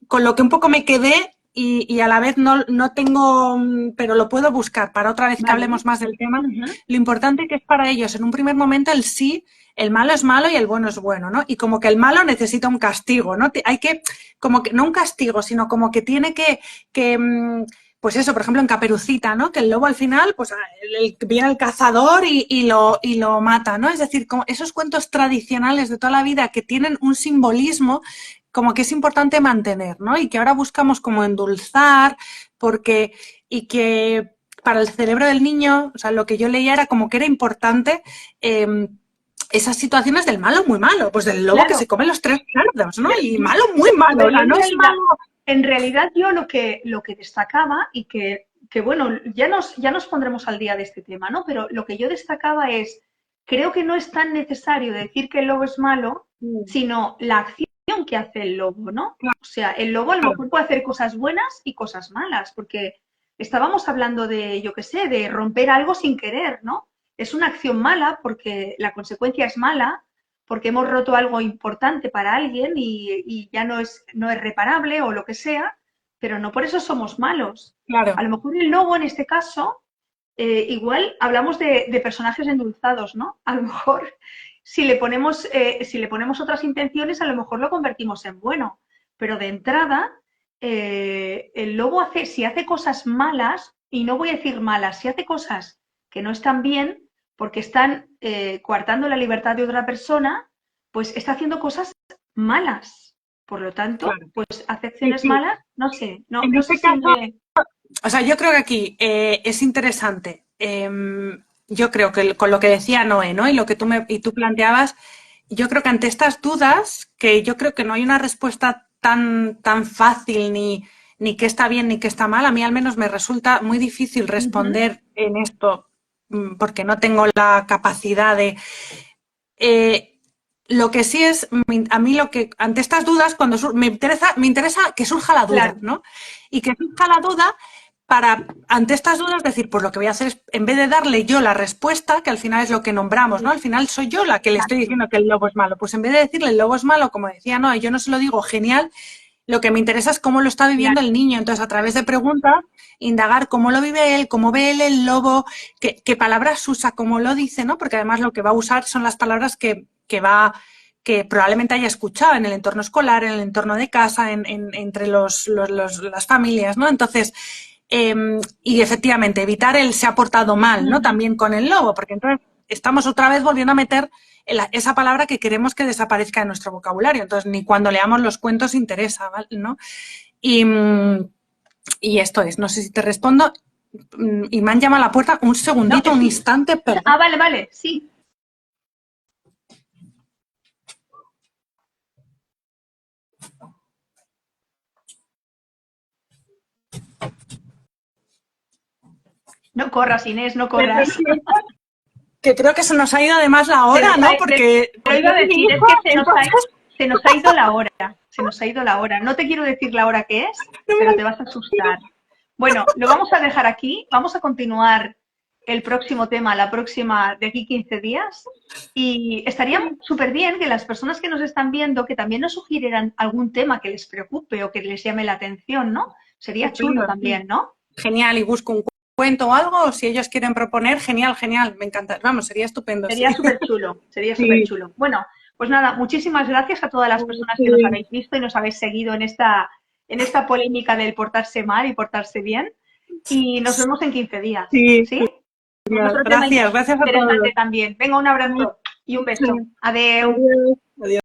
con lo que un poco me quedé y a la vez no tengo, pero lo puedo buscar para otra vez que hablemos más del tema. Lo importante que es para ellos en un primer momento el sí, el malo es malo y el bueno es bueno, ¿no? Y como que el malo necesita un castigo, ¿no? Hay que, como que, no un castigo, sino como que tiene que pues eso, por ejemplo, en Caperucita, ¿no? Que el lobo al final, pues viene el cazador y lo mata, ¿no? Es decir, como esos cuentos tradicionales de toda la vida que tienen un simbolismo como que es importante mantener, ¿no? Y que ahora buscamos como endulzar, y que para el cerebro del niño, o sea, lo que yo leía era como que era importante esas situaciones del malo muy malo, pues del lobo que se come los 3 cerdos, ¿no? Y malo muy malo, o sea, no es malo. En realidad yo lo que destacaba y que bueno, ya nos pondremos al día de este tema, ¿no? Pero lo que yo destacaba es, creo que no es tan necesario decir que el lobo es malo, sino la acción que hace el lobo, ¿no? O sea, el lobo a lo mejor puede hacer cosas buenas y cosas malas, porque estábamos hablando de, yo qué sé, de romper algo sin querer, ¿no? Es una acción mala porque la consecuencia es mala, porque hemos roto algo importante para alguien y ya no es reparable o lo que sea, pero no por eso somos malos. Claro. A lo mejor el lobo en este caso, igual hablamos de personajes endulzados, ¿no? A lo mejor si le ponemos otras intenciones, a lo mejor lo convertimos en bueno, pero de entrada el lobo si hace cosas malas, y no voy a decir malas, si hace cosas que no están bien, porque están coartando la libertad de otra persona, pues está haciendo cosas malas. Por lo tanto, claro, pues hace acciones malas, no sé. No sé si o sea, yo creo que aquí es interesante. Yo creo que con lo que decía Noé, ¿no? Y lo que tú planteabas, yo creo que ante estas dudas, que yo creo que no hay una respuesta tan fácil ni que está bien ni que está mal, a mí al menos me resulta muy difícil responder en esto porque no tengo la capacidad de... lo que sí es, a mí lo que, ante estas dudas, cuando me interesa que surja la duda, claro, ¿no? Y que surja la duda para, ante estas dudas, decir, pues lo que voy a hacer es, en vez de darle yo la respuesta, que al final es lo que nombramos, ¿no? Al final soy yo la que le estoy diciendo que el lobo es malo. Pues en vez de decirle el lobo es malo, como decía, no, yo no se lo digo, genial, lo que me interesa es cómo lo está viviendo el niño. Entonces, a través de preguntas, indagar cómo lo vive él, cómo ve él el lobo, qué palabras usa, cómo lo dice, ¿no? Porque además lo que va a usar son las palabras que probablemente haya escuchado en el entorno escolar, en el entorno de casa, entre las familias, ¿no? Entonces, y efectivamente, evitar el se ha portado mal, ¿no? También con el lobo, porque entonces estamos otra vez volviendo a meter esa palabra que queremos que desaparezca de nuestro vocabulario. Entonces, ni cuando leamos los cuentos interesa, ¿vale? ¿No? Y esto es, no sé si te respondo. Y me han llamado a la puerta un segundito, un instante, perdón. Ah, vale, sí. No corras, Inés, no corras. Que creo que se nos ha ido además la hora, ¿no? Porque... Lo iba a decir, es que se nos ha ido la hora. Se nos ha ido la hora. No te quiero decir la hora que es, pero te vas a asustar. Bueno, lo vamos a dejar aquí. Vamos a continuar el próximo tema, la próxima, de aquí 15 días. Y estaría súper bien que las personas que nos están viendo, que también nos sugirieran algún tema que les preocupe o que les llame la atención, ¿no? Sería chulo también, ¿no? Genial, y busco un cuento o algo, o si ellos quieren proponer, genial, me encanta. Vamos, sería estupendo. Sería súper chulo, sería súper chulo. Bueno, pues nada, muchísimas gracias a todas las personas que nos habéis visto y nos habéis seguido en esta polémica del portarse mal y portarse bien. Y nos vemos en 15 días. ¿Sí? Gracias a todos. También. Venga, un abrazo y un beso. Adiós. Adiós.